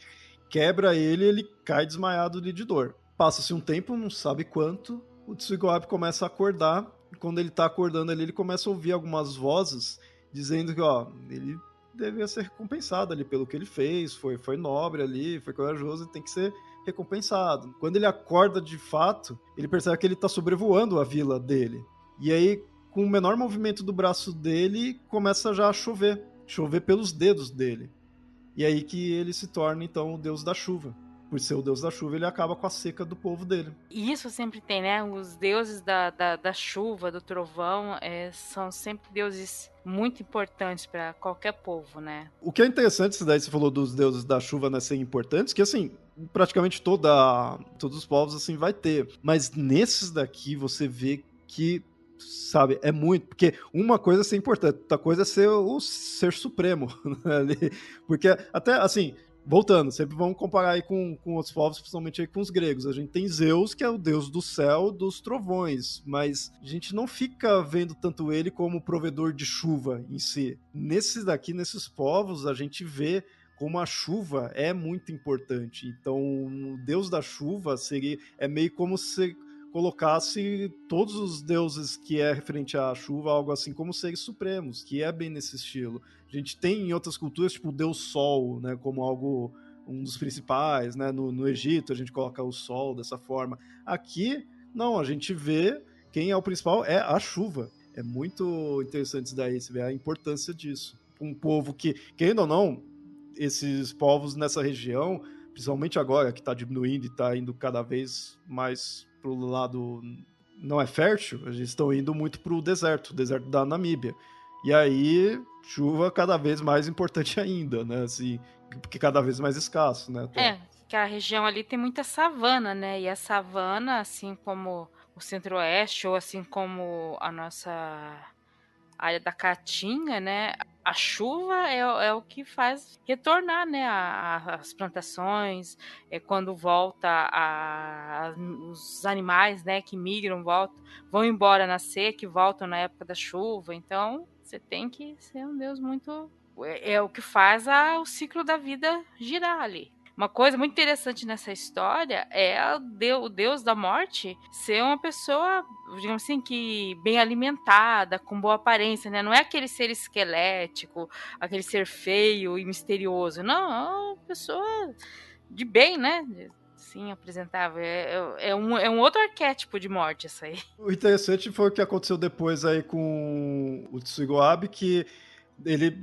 [SPEAKER 2] quebra ele cai desmaiado ali de dor. Passa-se um tempo, não sabe quanto, o Tsuigo-Abe começa a acordar, e quando ele tá acordando ali, ele começa a ouvir algumas vozes dizendo que, ó, ele devia ser recompensado ali pelo que ele fez, foi nobre ali, foi corajoso e tem que ser recompensado. Quando ele acorda de fato, ele percebe que ele tá sobrevoando a vila dele. E aí, com o menor movimento do braço dele, começa já a chover pelos dedos dele. E aí que ele se torna, então, o deus da chuva. Por ser o deus da chuva, ele acaba com a seca do povo dele.
[SPEAKER 4] E isso sempre tem, né? Os deuses da chuva, do trovão, são sempre deuses muito importantes para qualquer povo, né?
[SPEAKER 2] O que é interessante, isso daí você falou dos deuses da chuva, né, serem importantes, que assim, praticamente todos os povos assim vai ter. Mas nesses daqui você vê que, sabe, é muito. Porque uma coisa é ser importante, outra coisa é ser o ser supremo. Né, porque até assim. Voltando, sempre vamos comparar aí com outros povos, principalmente aí com os gregos. A gente tem Zeus, que é o deus do céu, dos trovões, mas a gente não fica vendo tanto ele como provedor de chuva em si. Nesses povos, a gente vê como a chuva é muito importante. Então, o deus da chuva é meio como se colocasse todos os deuses que é referente à chuva, algo assim como seres supremos, que é bem nesse estilo. A gente tem em outras culturas, tipo o Deus Sol, né, como algo, um dos principais, né, no Egito a gente coloca o Sol dessa forma. Aqui, não, a gente vê quem é o principal é a chuva. É muito interessante isso daí, você vê a importância disso. Um povo que, querendo ou não, esses povos nessa região, principalmente agora que está diminuindo e está indo cada vez mais pro lado não é fértil, eles estão indo muito pro deserto, o deserto da Namíbia. E aí, chuva cada vez mais importante ainda, né? Assim, porque cada vez mais escasso, né?
[SPEAKER 4] Que a região ali tem muita savana, né? E a savana, assim como o centro-oeste, ou assim como a nossa área da Caatinga, né? A chuva é o que faz retornar, né, as plantações, quando volta os animais, né, que migram, vão embora na seca e voltam na época da chuva. Então, você tem que ser um Deus muito... É o que faz o ciclo da vida girar ali. Uma coisa muito interessante nessa história é o deus da morte ser uma pessoa, digamos assim, que bem alimentada, com boa aparência, né? Não é aquele ser esquelético, aquele ser feio e misterioso. Não, é uma pessoa de bem, né? Sim, apresentável. É um outro arquétipo de morte, essa aí.
[SPEAKER 2] O interessante foi o que aconteceu depois aí com o Tsuigo-Abe, que ele...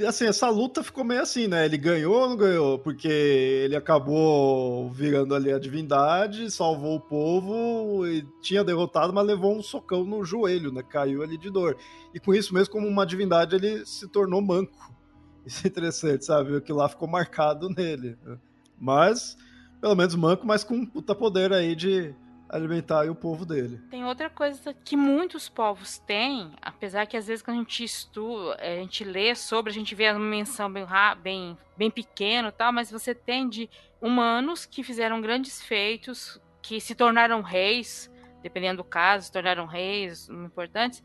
[SPEAKER 2] Assim, essa luta ficou meio assim, né? Ele ganhou ou não ganhou? Porque ele acabou virando ali a divindade, salvou o povo, e tinha derrotado, mas levou um socão no joelho, né? Caiu ali de dor. E com isso mesmo, como uma divindade, ele se tornou manco. Isso é interessante, sabe? Que lá ficou marcado nele. Mas, pelo menos manco, mas com um puta poder aí de alimentar aí o povo dele.
[SPEAKER 4] Tem outra coisa que muitos povos têm, apesar que às vezes quando a gente estuda, a gente lê sobre, a gente vê uma menção bem pequena e tal, mas você tem de humanos que fizeram grandes feitos, que se tornaram reis, dependendo do caso, se tornaram reis importantes,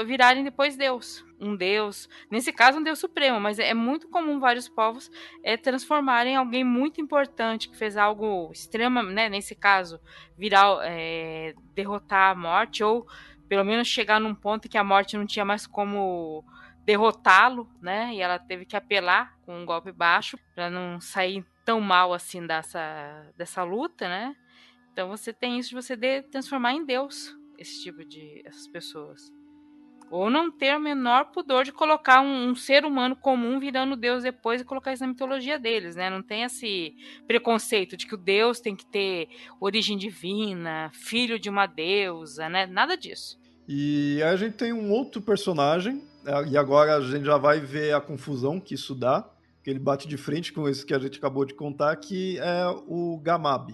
[SPEAKER 4] virarem depois Deus. Um Deus, nesse caso um Deus supremo, mas é muito comum vários povos transformarem alguém muito importante, que fez algo extremo, né, nesse caso, derrotar a morte, ou pelo menos chegar num ponto que a morte não tinha mais como derrotá-lo, né, e ela teve que apelar com um golpe baixo para não sair tão mal assim dessa luta, né. Então você tem isso de você transformar em Deus essas pessoas. Ou não ter o menor pudor de colocar um ser humano comum virando Deus depois e colocar isso na mitologia deles, né? Não tem esse preconceito de que o Deus tem que ter origem divina, filho de uma deusa, né? Nada disso.
[SPEAKER 2] E aí a gente tem um outro personagem, e agora a gente já vai ver a confusão que isso dá, que ele bate de frente com esse que a gente acabou de contar, que é o Gamab.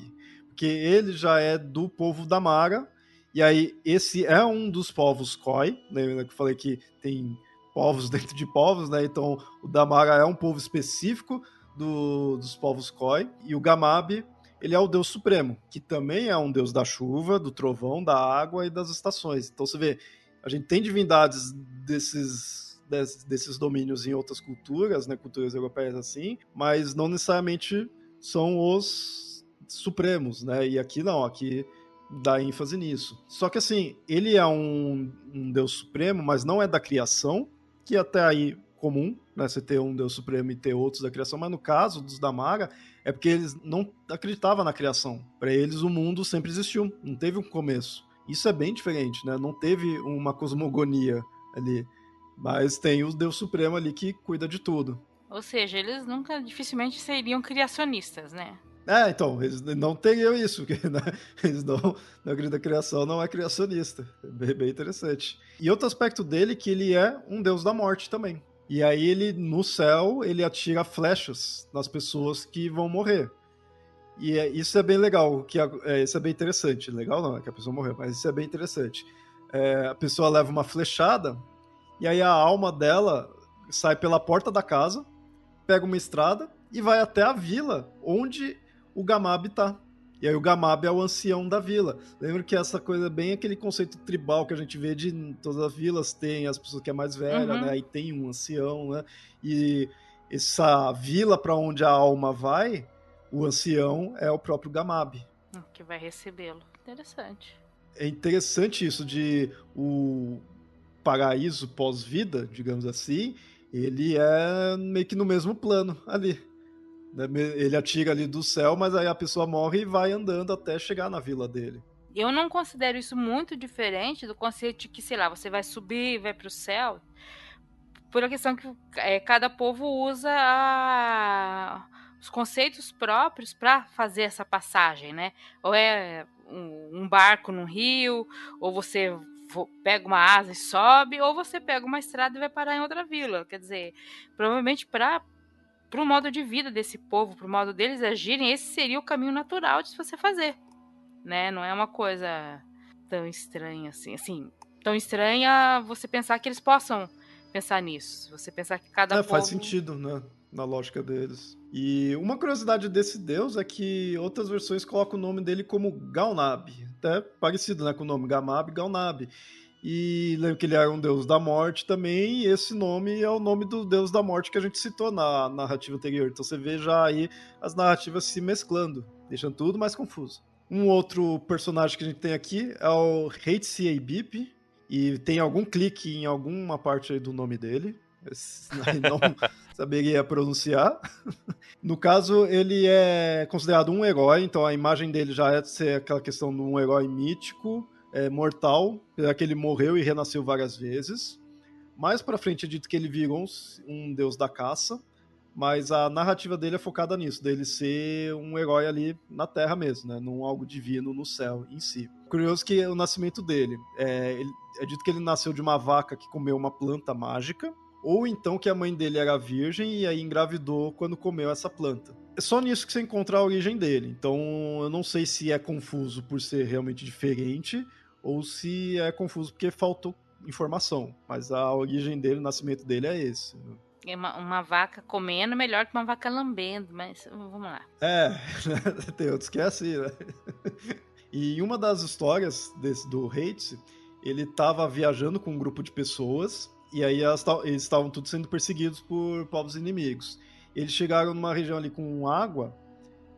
[SPEAKER 2] Porque ele já é do povo da Mara, e aí esse é um dos povos Khoi, lembra que eu falei que tem povos dentro de povos, né? Então o Damara é um povo específico dos povos Khoi, e o Gamab, ele é o deus supremo, que também é um deus da chuva, do trovão, da água e das estações. Então você vê, a gente tem divindades desses domínios em outras culturas, né, culturas europeias assim, mas não necessariamente são os supremos, né? E aqui não, aqui dá ênfase nisso. Só que assim, ele é um deus supremo, mas não é da criação, que até aí comum, né, você ter um deus supremo e ter outros da criação, mas no caso dos Damara, é porque eles não acreditavam na criação. Para eles o mundo sempre existiu, não teve um começo. Isso é bem diferente, né? Não teve uma cosmogonia ali, mas tem o deus supremo ali que cuida de tudo.
[SPEAKER 4] Ou seja, eles nunca, dificilmente seriam criacionistas, né?
[SPEAKER 2] Então, eles não teriam isso, porque né, eles não acreditam na criação, não é criacionista. É bem interessante. E outro aspecto dele é que ele é um deus da morte também. E aí ele, no céu, ele atira flechas nas pessoas que vão morrer. E isso é bem legal, isso é bem interessante. Legal não, é que a pessoa morreu, mas isso é bem interessante. A pessoa leva uma flechada, e aí a alma dela sai pela porta da casa, pega uma estrada e vai até a vila onde o Gamab tá. E aí o Gamab é o ancião da vila. Lembra que essa coisa é bem aquele conceito tribal que a gente vê de todas as vilas tem as pessoas que é mais velha, né? Aí tem um ancião, né? E essa vila para onde a alma vai, o ancião é o próprio Gamab.
[SPEAKER 4] Que vai recebê-lo. Interessante.
[SPEAKER 2] É interessante isso de o paraíso pós-vida, digamos assim, ele é meio que no mesmo plano ali. Ele atira ali do céu, mas aí a pessoa morre e vai andando até chegar na vila dele.
[SPEAKER 4] Eu não considero isso muito diferente do conceito de que, sei lá, você vai subir, vai para o céu, por a questão que cada povo usa os conceitos próprios para fazer essa passagem, né? Ou é um barco no rio, ou você pega uma asa e sobe, ou você pega uma estrada e vai parar em outra vila. Quer dizer, provavelmente para o modo de vida desse povo, para o modo deles agirem, esse seria o caminho natural de você fazer, né? Não é uma coisa tão estranha assim, tão estranha você pensar que eles possam pensar nisso. Você pensar que cada povo...
[SPEAKER 2] Faz sentido, né? Na lógica deles. E uma curiosidade desse deus é que outras versões colocam o nome dele como Galnab, até parecido, né, com o nome Gamab, Galnab. E lembro que ele era um deus da morte também, e esse nome é o nome do deus da morte que a gente citou na narrativa anterior. Então você vê já aí as narrativas se mesclando, deixando tudo mais confuso. Um outro personagem que a gente tem aqui é o Hatesiabip, e tem algum clique em alguma parte aí do nome dele. Não saberia pronunciar. No caso, ele é considerado um herói, então a imagem dele já é de ser aquela questão de um herói mítico, mortal, apesar que ele morreu e renasceu várias vezes. Mais pra frente é dito que ele virou um deus da caça, mas a narrativa dele é focada nisso, dele ser um herói ali na Terra mesmo, né? Não algo divino no céu em si. Curioso que o nascimento dele, é dito que ele nasceu de uma vaca que comeu uma planta mágica, ou então que a mãe dele era virgem e aí engravidou quando comeu essa planta. É só nisso que você encontra a origem dele, então eu não sei se é confuso por ser realmente diferente, ou se é confuso porque faltou informação, mas a origem dele, o nascimento dele é esse.
[SPEAKER 4] Uma vaca comendo melhor que uma vaca lambendo, mas vamos lá.
[SPEAKER 2] Tem outros que é assim, né? E uma das histórias do Hades, ele estava viajando com um grupo de pessoas, e aí eles estavam todos sendo perseguidos por povos inimigos. Eles chegaram numa região ali com água,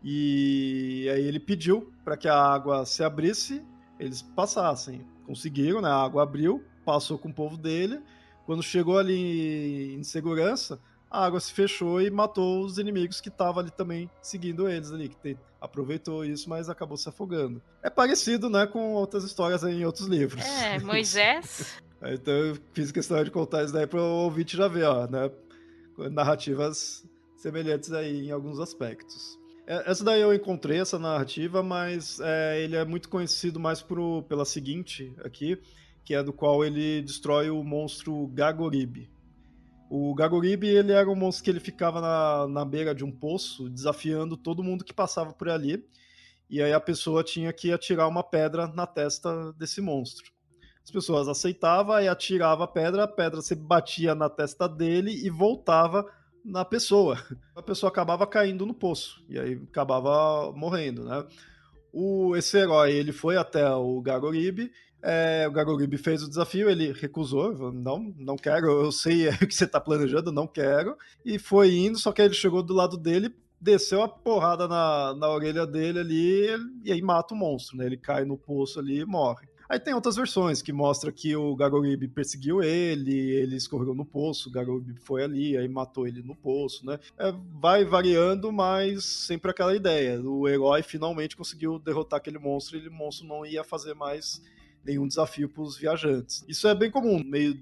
[SPEAKER 2] e aí ele pediu para que a água se abrisse, eles passassem. Conseguiram, né? A água abriu, passou com o povo dele. Quando chegou ali em segurança, a água se fechou e matou os inimigos que estavam ali também seguindo eles ali, que aproveitou isso, mas acabou se afogando. É parecido, né, com outras histórias aí em outros livros.
[SPEAKER 4] Moisés.
[SPEAKER 2] Então eu fiz questão de contar isso daí para o ouvinte já ver, ó, né, narrativas semelhantes aí em alguns aspectos. Essa daí eu encontrei, essa narrativa, mas ele é muito conhecido mais pela seguinte aqui, que é do qual ele destrói o monstro Gagorib. O Gagorib, ele era um monstro que ele ficava na beira de um poço, desafiando todo mundo que passava por ali, e aí a pessoa tinha que atirar uma pedra na testa desse monstro. As pessoas aceitavam e atiravam a pedra se batia na testa dele e voltava na pessoa. A pessoa acabava caindo no poço, e aí acabava morrendo, né? Esse herói, ele foi até o Gagorib, o Gagorib fez o desafio, ele recusou, falou, não quero, eu sei o que você tá planejando, não quero, e foi indo, só que aí ele chegou do lado dele, desceu a porrada na orelha dele ali, e aí mata o monstro, né? Ele cai no poço ali e morre. Aí tem outras versões que mostra que o Gagorib perseguiu ele escorregou no poço, o Gagorib foi ali, aí matou ele no poço, né? Vai variando, mas sempre aquela ideia. O herói finalmente conseguiu derrotar aquele monstro e o monstro não ia fazer mais nenhum desafio para os viajantes. Isso é bem comum. No meio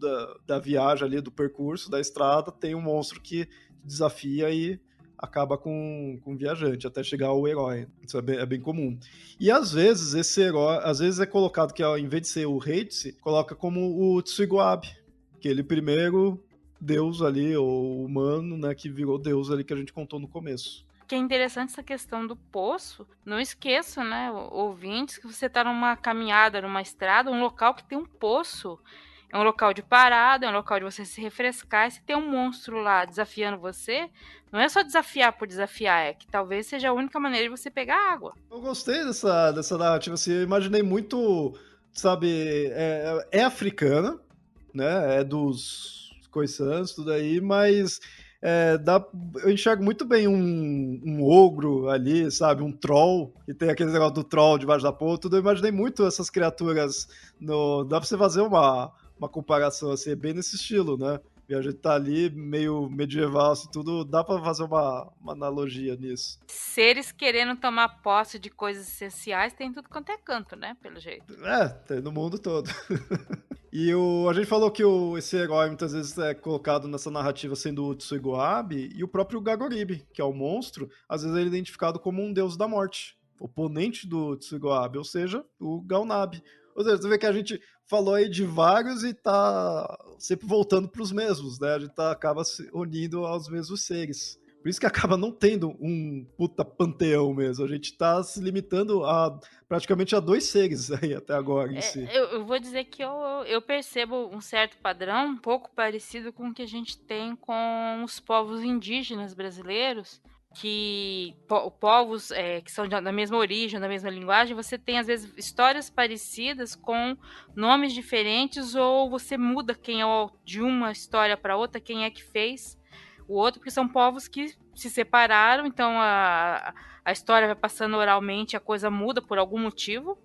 [SPEAKER 2] da viagem ali, do percurso, da estrada, tem um monstro que desafia e acaba com o viajante, até chegar ao herói. Isso é bem comum. E às vezes esse herói, às vezes é colocado que ao invés de ser o Heihtse, coloca como o Tsuiguabi, aquele primeiro deus ali, ou humano, né, que virou deus ali que a gente contou no começo.
[SPEAKER 4] Que é interessante essa questão do poço. Não esqueça, né, ouvintes, que você está numa caminhada, numa estrada, um local que tem um poço. É um local de parada, é um local de você se refrescar. E se tem um monstro lá desafiando você, não é só desafiar por desafiar, é que talvez seja a única maneira de você pegar água.
[SPEAKER 2] Eu gostei dessa narrativa, assim, eu imaginei muito, sabe, é africana, né, é dos Khoisans, tudo aí, mas eu enxergo muito bem um ogro ali, sabe, um troll, e tem aquele negócio do troll debaixo da ponta, tudo, eu imaginei muito essas criaturas, dá pra você fazer uma comparação, assim, bem nesse estilo, né? E a gente tá ali, meio medieval, assim, tudo, dá pra fazer uma analogia nisso.
[SPEAKER 4] Seres querendo tomar posse de coisas essenciais tem tudo quanto é canto, né? Pelo jeito.
[SPEAKER 2] Tem no mundo todo. E a gente falou que esse herói muitas vezes é colocado nessa narrativa sendo o Tsuiguabi, e o próprio Gagorib, que é o monstro, às vezes ele é identificado como um deus da morte, oponente do Tsuiguabi, ou seja, o Gaunabi. Ou seja, você vê que a gente falou aí de vários e tá sempre voltando para os mesmos, né? A gente acaba se unindo aos mesmos seres. Por isso que acaba não tendo um puta panteão mesmo. A gente tá se limitando praticamente a 2 seres aí até agora em si.
[SPEAKER 4] Eu vou dizer que eu percebo um certo padrão um pouco parecido com o que a gente tem com os povos indígenas brasileiros, que povos que são da mesma origem, da mesma linguagem, você tem às vezes histórias parecidas com nomes diferentes, ou você muda quem é de uma história para outra, quem é que fez o outro, porque são povos que se separaram, então a história vai passando oralmente, a coisa muda por algum motivo,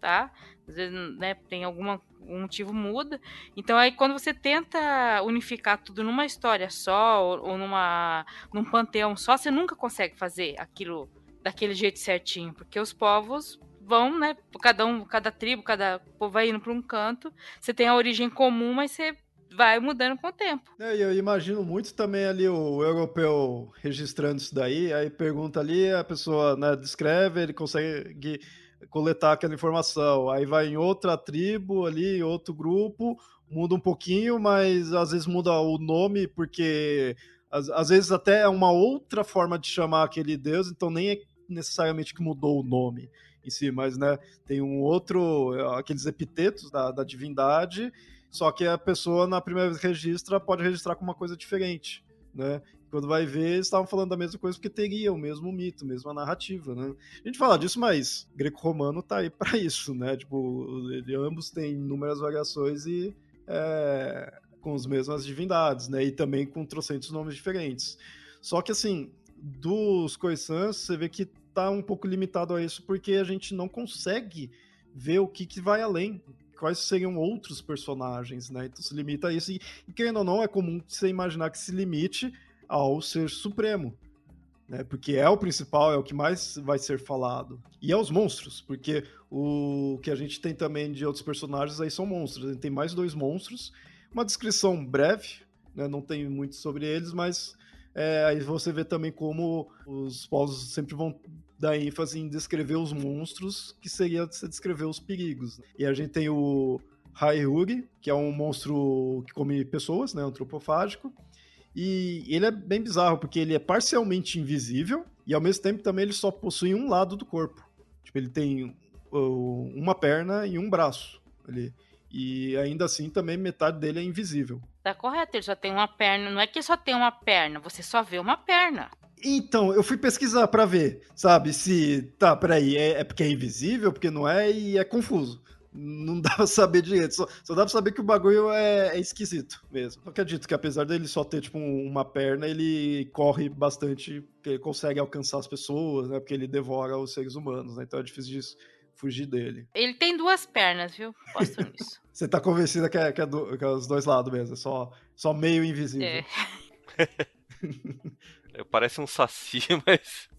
[SPEAKER 4] tá? Às vezes, né, tem algum motivo muda. Então aí quando você tenta unificar tudo numa história só, ou num panteão só, você nunca consegue fazer aquilo daquele jeito certinho, porque os povos vão, né, cada tribo, cada povo vai indo para um canto, você tem a origem comum, mas você vai mudando com o tempo.
[SPEAKER 2] E eu imagino muito também ali o europeu registrando isso daí, aí pergunta ali, a pessoa, né, descreve, ele consegue coletar aquela informação, aí vai em outra tribo ali, outro grupo, muda um pouquinho, mas às vezes muda o nome, porque às vezes até é uma outra forma de chamar aquele deus, então nem é necessariamente que mudou o nome em si, mas, né, tem aqueles epitetos da divindade, só que a pessoa na primeira vez que registra pode registrar com uma coisa diferente. né? Quando vai ver, eles estavam falando da mesma coisa porque teria o mesmo mito, a mesma narrativa, né? A gente fala disso, mas greco-romano tá aí para isso, né? Tipo, ambos têm inúmeras variações e com as mesmas divindades, né? E também com trocentos nomes diferentes. Só que, assim, dos Khoisans, você vê que tá um pouco limitado a isso porque a gente não consegue ver o que vai além, quais seriam outros personagens, né? Então se limita a isso. E querendo ou não, é comum você imaginar que se limite ao Ser Supremo, né? Porque é o principal, é o que mais vai ser falado. E aos monstros, porque o que a gente tem também de outros personagens aí são monstros. A gente tem mais 2 monstros, uma descrição breve, né? Não tem muito sobre eles, mas aí você vê também como os povos sempre vão dar ênfase em descrever os monstros, que seria você descrever os perigos. E a gente tem o Haihuri, que é um monstro que come pessoas, né? Antropofágico. E ele é bem bizarro, porque ele é parcialmente invisível e ao mesmo tempo também ele só possui um lado do corpo. Tipo, ele tem uma perna e um braço. E ainda assim também metade dele é invisível.
[SPEAKER 4] Tá correto, ele só tem uma perna. Não é que só tem uma perna, você só vê uma perna.
[SPEAKER 2] Então, eu fui pesquisar pra ver, sabe, se... Tá, peraí, é porque é invisível, porque não é, e é confuso. Não dá pra saber direito, só dá pra saber que o bagulho é esquisito mesmo. Só que acredito que apesar dele só ter, tipo, uma perna, ele corre bastante, porque ele consegue alcançar as pessoas, né, porque ele devora os seres humanos, né, então é difícil de fugir dele.
[SPEAKER 4] Ele tem 2 pernas, viu? Posto nisso.
[SPEAKER 2] Você tá convencida que é os 2 lados mesmo, é só meio invisível.
[SPEAKER 4] É.
[SPEAKER 3] Parece um saci, mas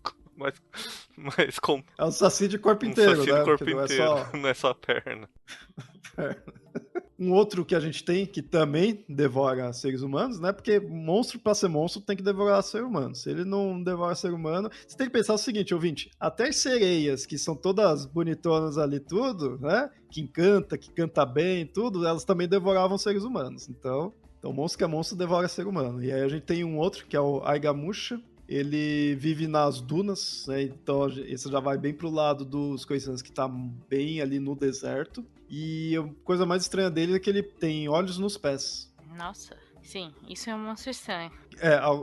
[SPEAKER 3] com...
[SPEAKER 2] É um saci de corpo inteiro,
[SPEAKER 3] saci
[SPEAKER 2] né?
[SPEAKER 3] de corpo
[SPEAKER 2] Porque
[SPEAKER 3] inteiro, não é só a perna.
[SPEAKER 2] Um outro que a gente tem, que também devora seres humanos, né? Porque monstro, pra ser monstro, tem que devorar ser humano. Se ele não devora ser humano... Você tem que pensar o seguinte, ouvinte. Até as sereias, que são todas bonitonas ali, tudo, né? Que canta bem, tudo, elas também devoravam seres humanos. Então monstro que é monstro devora ser humano. E aí a gente tem um outro, que é o Aigamusha. Ele vive nas dunas, né? Então esse já vai bem pro lado dos Khoisans, que tá bem ali no deserto. E a coisa mais estranha dele é que ele tem olhos nos pés.
[SPEAKER 4] Nossa, sim, isso é um monstro estranho.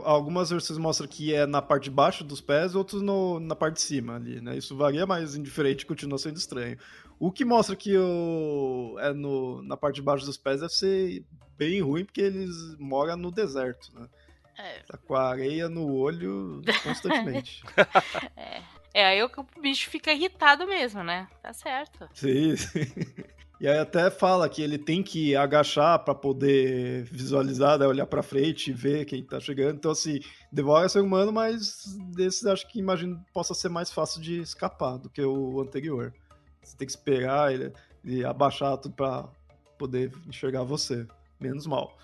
[SPEAKER 2] Algumas versões mostram que é na parte de baixo dos pés, outros na parte de cima ali, né? Isso varia, mas indiferente, continua sendo estranho. O que mostra que na parte de baixo dos pés deve ser bem ruim, porque eles moram no deserto, né? Tá com a areia no olho constantemente.
[SPEAKER 4] Aí o bicho fica irritado mesmo, né? Tá certo.
[SPEAKER 2] Sim. E aí até fala que ele tem que agachar para poder visualizar, né, olhar para frente e ver quem tá chegando. Então, assim, devora ser humano, mas desses acho que imagino possa ser mais fácil de escapar do que o anterior. Você tem que esperar ele abaixar tudo para poder enxergar você. Menos mal.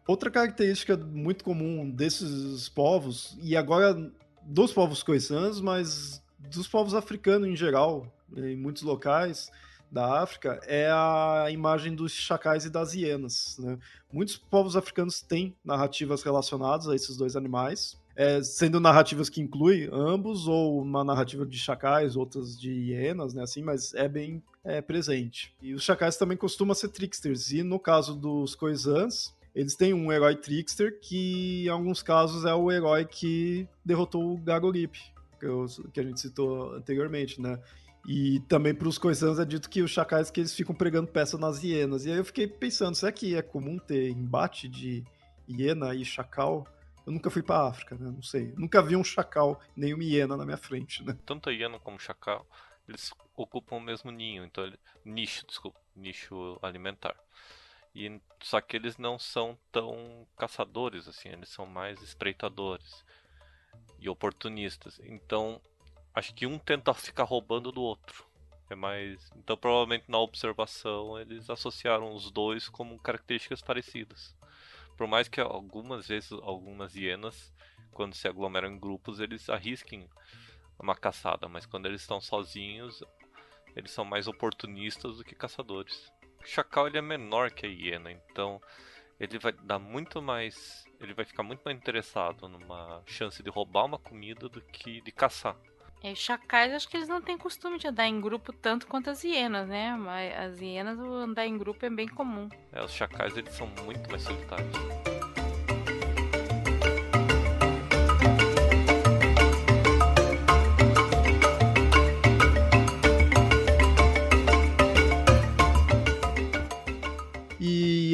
[SPEAKER 2] Outra característica muito comum desses povos, e agora dos povos Khoisans, mas dos povos africanos em geral, em muitos locais da África, é a imagem dos chacais e das hienas, né? Muitos povos africanos têm narrativas relacionadas a esses 2 animais, sendo narrativas que incluem ambos, ou uma narrativa de chacais, outras de hienas, né? Assim, mas é bem presente. E os chacais também costumam ser tricksters, e no caso dos Khoisans, eles têm um herói trickster que, em alguns casos, é o herói que derrotou o Garorip, que a gente citou anteriormente, né? E também para os Khoisans é dito que os chacais que eles ficam pregando peça nas hienas. E aí eu fiquei pensando, será que é comum ter embate de hiena e chacal? Eu nunca fui para África, né? Não sei. Nunca vi um chacal, nem uma hiena na minha frente, né?
[SPEAKER 3] Tanto a hiena como o chacal, eles ocupam o mesmo ninho, então nicho alimentar. Só que eles não são tão caçadores assim, eles são mais espreitadores e oportunistas. Então, acho que um tenta ficar roubando do outro. Então, provavelmente na observação eles associaram os 2 como características parecidas. Por mais que algumas vezes algumas hienas, quando se aglomeram em grupos, eles arrisquem uma caçada, mas quando eles estão sozinhos, eles são mais oportunistas do que caçadores. O chacal ele é menor que a hiena, então ele vai ficar muito mais interessado numa chance de roubar uma comida do que de caçar.
[SPEAKER 4] E chacais, acho que eles não têm costume de andar em grupo tanto quanto as hienas, né? Mas as hienas, andar em grupo é bem comum.
[SPEAKER 3] Os chacais eles são muito mais solitários.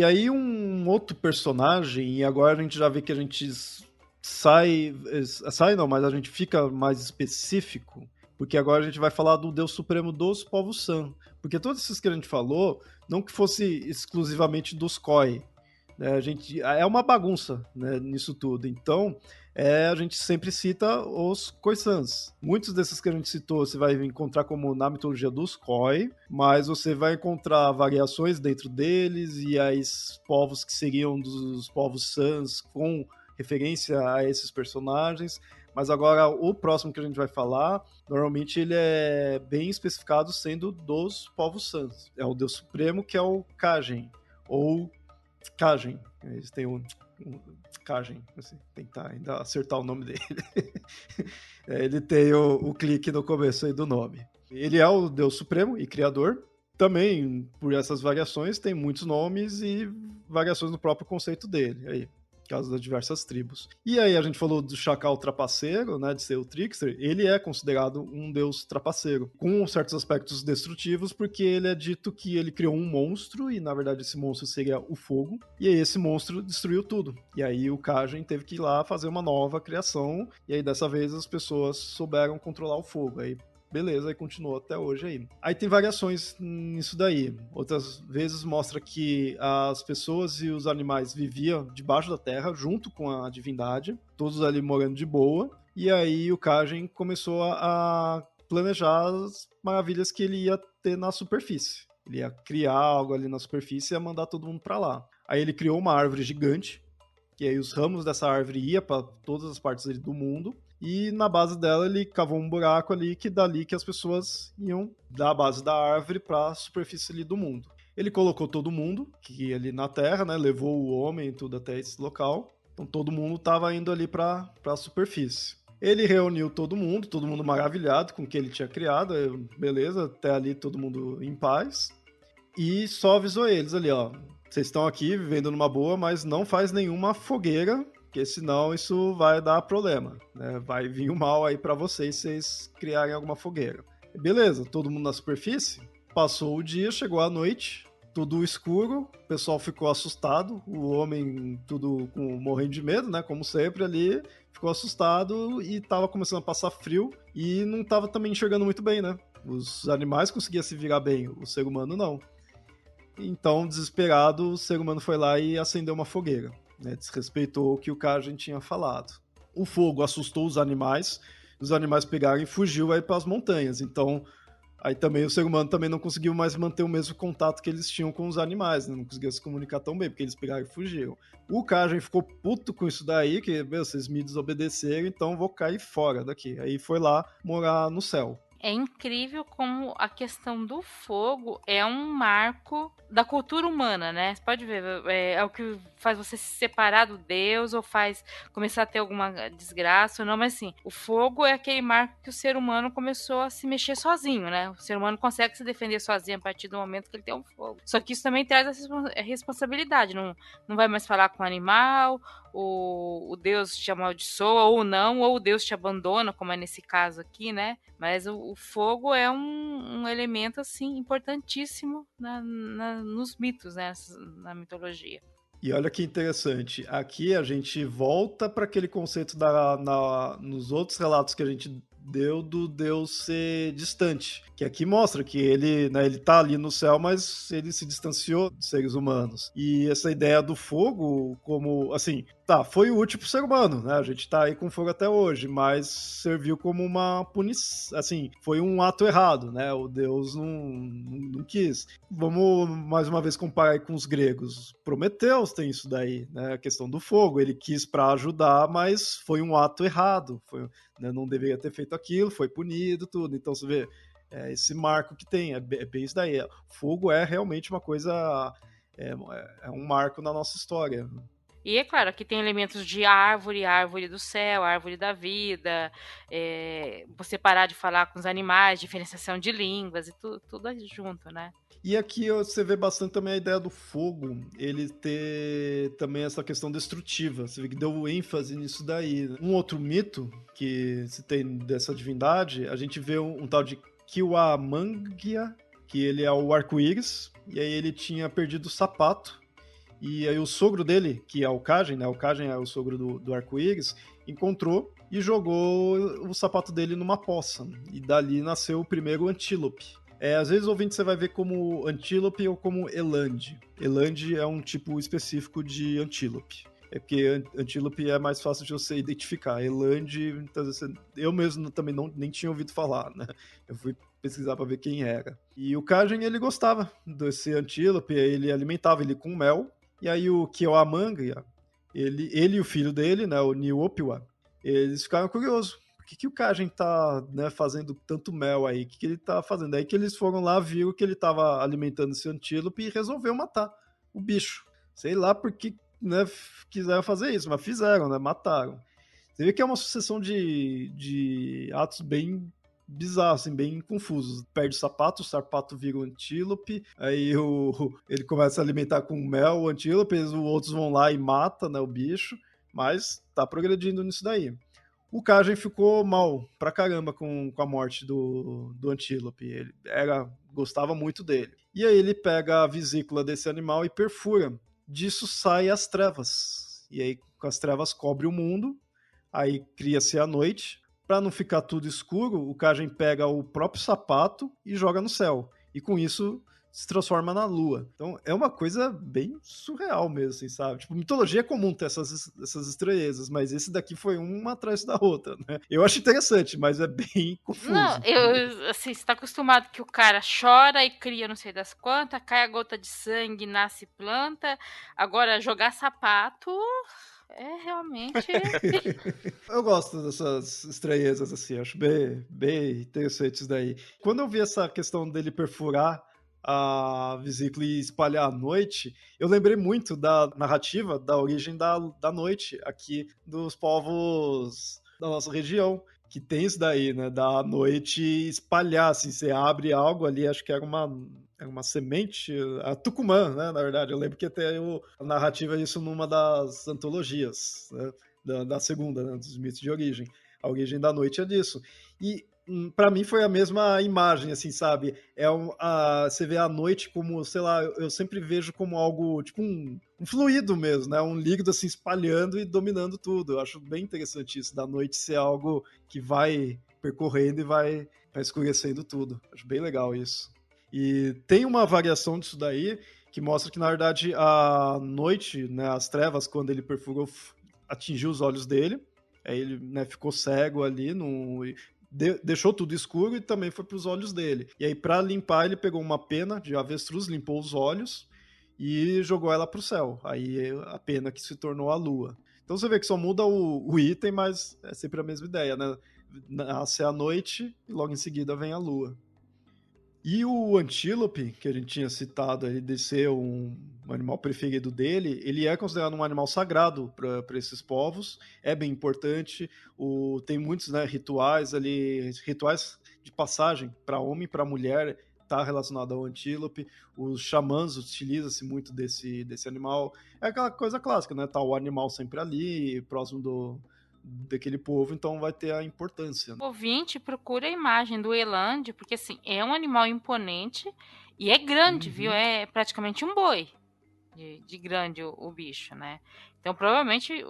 [SPEAKER 2] aí um outro personagem, e agora a gente já vê que a gente sai não, mas a gente fica mais específico, porque agora a gente vai falar do Deus Supremo dos Povos San. Porque todos esses que a gente falou, não que fosse exclusivamente dos Khoi, né? É uma bagunça, né, nisso tudo. Então, a gente sempre cita os Khoisans. Muitos desses que a gente citou você vai encontrar como na mitologia dos Khoi, mas você vai encontrar variações dentro deles, e aí povos que seriam dos povos Sans com referência a esses personagens. Mas agora, o próximo que a gente vai falar, normalmente ele é bem especificado sendo dos povos Sans. É o Deus Supremo, que é o Kagen, ou Kagen. Eles têm um Kagen, assim, tentar ainda acertar o nome dele. Ele tem o clique no começo aí do nome. Ele é o Deus Supremo e Criador. Também, por essas variações, tem muitos nomes e variações no próprio conceito dele. Aí, por causa das diversas tribos. E aí a gente falou do Chacal trapaceiro, né, de ser o Trickster. Ele é considerado um deus trapaceiro, com certos aspectos destrutivos, porque ele é dito que ele criou um monstro, e na verdade esse monstro seria o fogo, e aí esse monstro destruiu tudo. E aí o Kagen teve que ir lá fazer uma nova criação, e aí dessa vez as pessoas souberam controlar o fogo. Aí beleza, e continuou até hoje aí. Aí tem variações nisso daí. Outras vezes mostra que as pessoas e os animais viviam debaixo da terra, junto com a divindade, todos ali morando de boa. E aí o Kagen começou a planejar as maravilhas que ele ia ter na superfície. Ele ia criar algo ali na superfície e ia mandar todo mundo pra lá. Aí ele criou uma árvore gigante, que aí os ramos dessa árvore iam para todas as partes ali do mundo. E na base dela ele cavou um buraco ali, que dali que as pessoas iam da base da árvore para a superfície ali do mundo. Ele colocou todo mundo que ali na Terra, né, levou o homem e tudo até esse local. Então todo mundo estava indo ali para a superfície. Ele reuniu todo mundo maravilhado com o que ele tinha criado, beleza, até ali todo mundo em paz. E só avisou eles ali, ó, vocês estão aqui vivendo numa boa, mas não faz nenhuma fogueira, porque senão isso vai dar problema, né? Vai vir o mal aí pra vocês criarem alguma fogueira. Beleza, todo mundo na superfície. Passou o dia, chegou a noite, tudo escuro, o pessoal ficou assustado, o homem tudo morrendo de medo, né? Como sempre ali, ficou assustado e tava começando a passar frio e não tava também enxergando muito bem, né? Os animais conseguiam se virar bem, o ser humano não. Então, desesperado, o ser humano foi lá e acendeu uma fogueira, né? Desrespeitou o que o Kagen tinha falado. O fogo assustou os animais pegaram e fugiu aí para as montanhas. Então, aí também o ser humano também não conseguiu mais manter o mesmo contato que eles tinham com os animais, né? Não conseguia se comunicar tão bem, porque eles pegaram e fugiram. O Kagen ficou puto com isso daí, que, vocês me desobedeceram, então vou cair fora daqui. Aí foi lá morar no céu.
[SPEAKER 4] É incrível como a questão do fogo é um marco da cultura humana, né? Você pode ver, é o que faz você se separar do Deus ou faz começar a ter alguma desgraça ou não, mas assim, o fogo é aquele marco que o ser humano começou a se mexer sozinho, né? O ser humano consegue se defender sozinho a partir do momento que ele tem um fogo. Só que isso também traz a responsabilidade, não vai mais falar com o animal, o Deus te amaldiçoa ou não, ou o Deus te abandona, como é nesse caso aqui, né? Mas o fogo é um elemento, assim, importantíssimo nos mitos, né? Na mitologia.
[SPEAKER 2] E olha que interessante, aqui a gente volta para aquele conceito nos outros relatos que a gente deu do Deus ser distante, que aqui mostra que ele, né, ele tá ali no céu, mas ele se distanciou dos seres humanos. E essa ideia do fogo como, assim, tá, foi útil pro ser humano, né? A gente tá aí com fogo até hoje, mas serviu como uma punição, assim, foi um ato errado, né? O Deus não quis. Vamos mais uma vez comparar aí com os gregos. Prometeus tem isso daí, né? A questão do fogo, ele quis para ajudar, mas foi um ato errado, né? Não deveria ter feito aquilo, foi punido, tudo. Então você vê, esse marco que tem, é bem isso daí. Fogo é realmente uma coisa, é um marco na nossa história.
[SPEAKER 4] E é claro, aqui tem elementos de árvore do céu, árvore da vida, você parar de falar com os animais, diferenciação de línguas e tudo junto, né?
[SPEAKER 2] E aqui você vê bastante também a ideia do fogo, ele ter também essa questão destrutiva, você vê que deu ênfase nisso daí. Um outro mito que se tem dessa divindade, a gente vê um tal de Kiwamangia, que ele é o arco-íris, e aí ele tinha perdido o sapato, E aí o sogro dele, que é o Kajen, né? O Kajen é o sogro do Arco-Íris, encontrou e jogou o sapato dele numa poça. E dali nasceu o primeiro Antílope. Às vezes, ouvinte, você vai ver como Antílope ou como Eland. Eland é um tipo específico de Antílope. É porque Antílope é mais fácil de você identificar. Eland, muitas vezes, eu mesmo também nem tinha ouvido falar, né? Eu fui pesquisar para ver quem era. E o Kajen, ele gostava desse Antílope, ele alimentava ele com mel. E aí o Kiyoamangya, ele e o filho dele, né, o Niuopiwa, eles ficaram curiosos. Por que o Kajen tá, né, fazendo tanto mel aí? O que ele tá fazendo? Aí que eles foram lá, viram que ele tava alimentando esse antílope e resolveu matar o bicho. Sei lá por que, né, quiseram fazer isso, mas fizeram, né? Mataram. Você vê que é uma sucessão de atos bem bizarros, assim, bem confusos. Perde o sapato vira um antílope, aí ele começa a alimentar com mel o antílope, os outros vão lá e matam, né, o bicho, mas tá progredindo nisso daí. O Kajen ficou mal pra caramba com a morte do antílope. Ele gostava muito dele. E aí ele pega a vesícula desse animal e perfura. Disso sai as trevas. E aí, com as trevas, cobre o mundo. Aí cria-se a noite. Para não ficar tudo escuro, o Kajen pega o próprio sapato e joga no céu. E com isso se transforma na lua. Então é uma coisa bem surreal mesmo, assim, sabe? Tipo, mitologia é comum ter essas estranhezas, mas esse daqui foi uma atrás da outra, né? Eu acho interessante, mas é bem confuso.
[SPEAKER 4] Não, assim, você tá acostumado que o cara chora e cria não sei das quantas, cai a gota de sangue, nasce planta. Agora, jogar sapato é realmente...
[SPEAKER 2] Eu gosto dessas estranhezas, assim, acho bem interessante isso daí. Quando eu vi essa questão dele perfurar a vesícula e espalhar à noite, eu lembrei muito da narrativa da origem da noite aqui dos povos da nossa região, que tem isso daí, né, da noite espalhar, assim, você abre algo ali, acho que era uma semente, a Tucumã, né, na verdade, eu lembro que até a narrativa isso numa das antologias, né, da segunda, né, dos mitos de origem. A origem da noite é disso. E para mim foi a mesma imagem, assim, sabe? Você vê a noite como, sei lá, eu sempre vejo como algo, tipo um fluido mesmo, né? Um líquido, assim, espalhando e dominando tudo. Eu acho bem interessante isso, da noite ser algo que vai percorrendo e vai escurecendo tudo. Acho bem legal isso. E tem uma variação disso daí que mostra que, na verdade, a noite, né, as trevas, quando ele perfurou, atingiu os olhos dele. Aí ele, né, ficou cego ali, deixou tudo escuro e também foi para os olhos dele. E aí, para limpar, ele pegou uma pena de avestruz, limpou os olhos e jogou ela para o céu. Aí a pena que se tornou a lua. Então você vê que só muda o item, mas é sempre a mesma ideia, né? Nasce a noite e logo em seguida vem a lua. E o antílope, que a gente tinha citado, ele de ser um animal preferido dele, ele é considerado um animal sagrado para esses povos, é bem importante. Tem muitos, né, rituais ali, rituais de passagem para homem e para mulher, está relacionado ao antílope. Os xamãs utilizam-se muito desse animal. É aquela coisa clássica, né? Tá o animal sempre ali, próximo daquele povo, então vai ter a importância.
[SPEAKER 4] O ouvinte procura a imagem do eland, porque assim, é um animal imponente e é grande, viu? É praticamente um boi de grande o bicho, né? Então, provavelmente,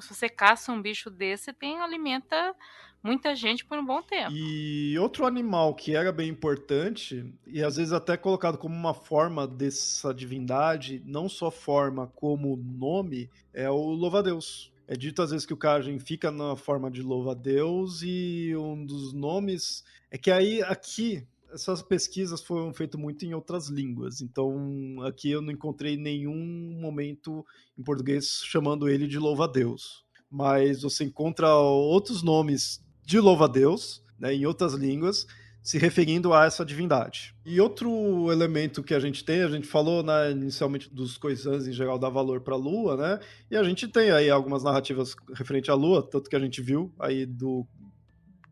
[SPEAKER 4] se você caça um bicho desse, alimenta muita gente por um bom tempo.
[SPEAKER 2] E outro animal que era bem importante, e às vezes até colocado como uma forma dessa divindade, não só forma como nome, é o louva-a-Deus. É dito às vezes que o Kajen fica na forma de louva-a-Deus e um dos nomes... É que aqui, essas pesquisas foram feitas muito em outras línguas, então aqui eu não encontrei nenhum momento em português chamando ele de louva-a-Deus. Mas você encontra outros nomes de louva-a-Deus, né, em outras línguas, se referindo a essa divindade. E outro elemento que a gente falou, né, inicialmente dos Khoisans em geral dá valor para a Lua, né? E a gente tem aí algumas narrativas referente à Lua, tanto que a gente viu aí do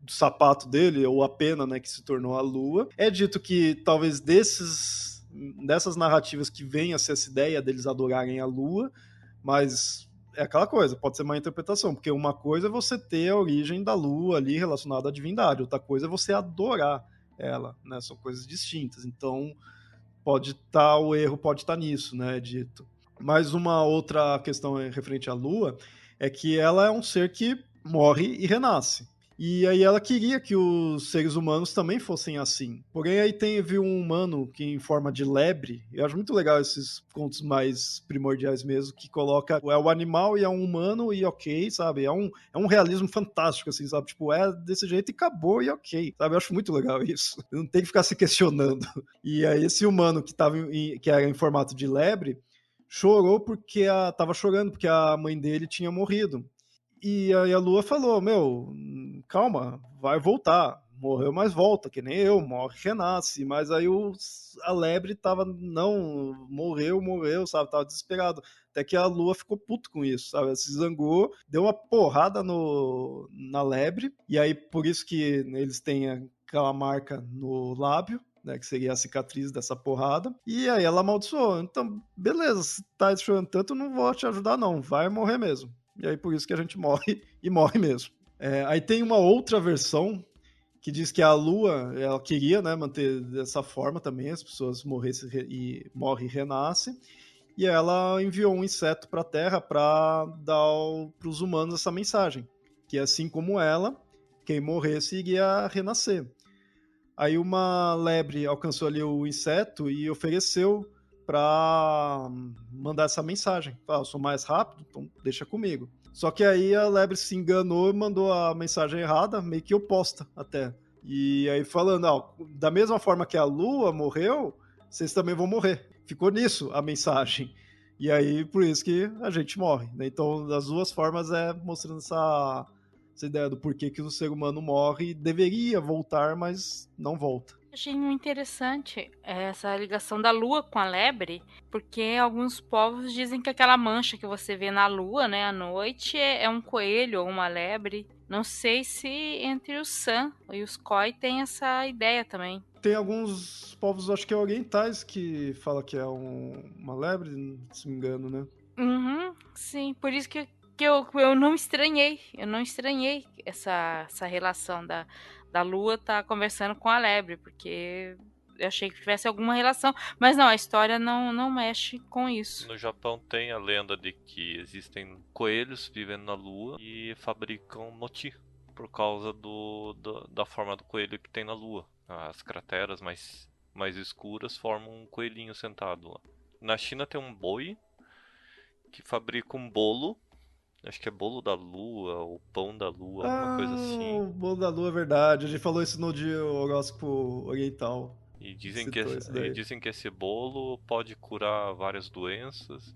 [SPEAKER 2] sapato dele, ou a pena, né, que se tornou a Lua. É dito que talvez dessas narrativas que venha a ser essa ideia deles adorarem a Lua, mas é aquela coisa, pode ser uma interpretação, porque uma coisa é você ter a origem da lua ali relacionada à divindade, outra coisa é você adorar ela, né? São coisas distintas. Então, o erro pode estar nisso, né, dito. Mas uma outra questão referente à Lua é que ela é um ser que morre e renasce. E aí ela queria que os seres humanos também fossem assim. Porém, aí teve um humano que em forma de lebre, eu acho muito legal esses contos mais primordiais mesmo, que coloca é o animal e é um humano e ok, sabe? É um realismo fantástico, assim, sabe? Tipo, é desse jeito e acabou e ok, sabe? Eu acho muito legal isso. Não tem que ficar se questionando. E aí esse humano que era em formato de lebre, chorou porque tava chorando porque a mãe dele tinha morrido. E aí a Lua falou: Meu, calma, vai voltar. Morreu, mas volta, que nem eu, morre, renasce. Mas aí a lebre tava, não, morreu, sabe? Tava desesperado. Até que a Lua ficou puto com isso, sabe? Ela se zangou, deu uma porrada na lebre. E aí, por isso que eles têm aquela marca no lábio, né, que seria a cicatriz dessa porrada. E aí ela amaldiçoou. Então, beleza, se tá chorando tanto, não vou te ajudar, não. Vai morrer mesmo. E aí por isso que a gente morre e morre mesmo. Aí tem uma outra versão que diz que a Lua, ela queria, né, manter dessa forma também, as pessoas morressem e morrem e renascem. E ela enviou um inseto para a Terra para dar para os humanos essa mensagem, que assim como ela, quem morresse iria renascer. Aí uma lebre alcançou ali o inseto e ofereceu para mandar essa mensagem. Falou, eu sou mais rápido, então deixa comigo. Só que aí a lebre se enganou e mandou a mensagem errada, meio que oposta até. E aí falando, da mesma forma que a Lua morreu, vocês também vão morrer. Ficou nisso a mensagem. E aí, por isso que a gente morre. Né? Então, das duas formas é mostrando essa ideia do porquê que o ser humano morre e deveria voltar, mas não volta.
[SPEAKER 4] Achei interessante essa ligação da lua com a lebre, porque alguns povos dizem que aquela mancha que você vê na lua, né, à noite, é um coelho ou uma lebre. Não sei se entre os San e os Khoi tem essa ideia também.
[SPEAKER 2] Tem alguns povos, acho que é orientais, que fala que é uma lebre, se me engano, né?
[SPEAKER 4] Uhum, sim, por isso que eu não estranhei. Eu não estranhei essa relação da lua tá conversando com a lebre, porque eu achei que tivesse alguma relação. Mas não, a história não mexe com isso.
[SPEAKER 3] No Japão tem a lenda de que existem coelhos vivendo na lua e fabricam moti por causa da forma do coelho que tem na lua. As crateras mais escuras formam um coelhinho sentado lá. Na China tem um boi que fabrica um bolo. Acho que é bolo da lua ou pão da lua, alguma coisa assim.
[SPEAKER 2] O bolo da lua é verdade. A gente falou isso no dia horóscopo oriental.
[SPEAKER 3] E
[SPEAKER 2] Citou isso daí.
[SPEAKER 3] dizem que esse bolo pode curar várias doenças.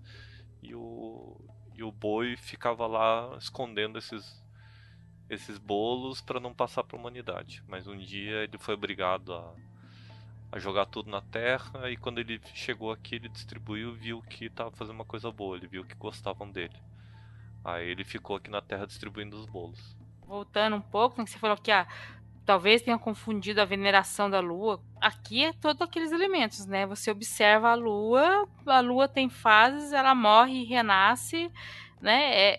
[SPEAKER 3] E o boi ficava lá escondendo esses bolos para não passar para a humanidade. Mas um dia ele foi obrigado a jogar tudo na terra. E quando ele chegou aqui, ele distribuiu e viu que estava fazendo uma coisa boa. Ele viu que gostavam dele. Aí ele ficou aqui na terra distribuindo os bolos.
[SPEAKER 4] Voltando um pouco, que você falou que talvez tenha confundido a veneração da lua. Aqui é todos aqueles elementos, né? Você observa a lua tem fases, ela morre e renasce, né?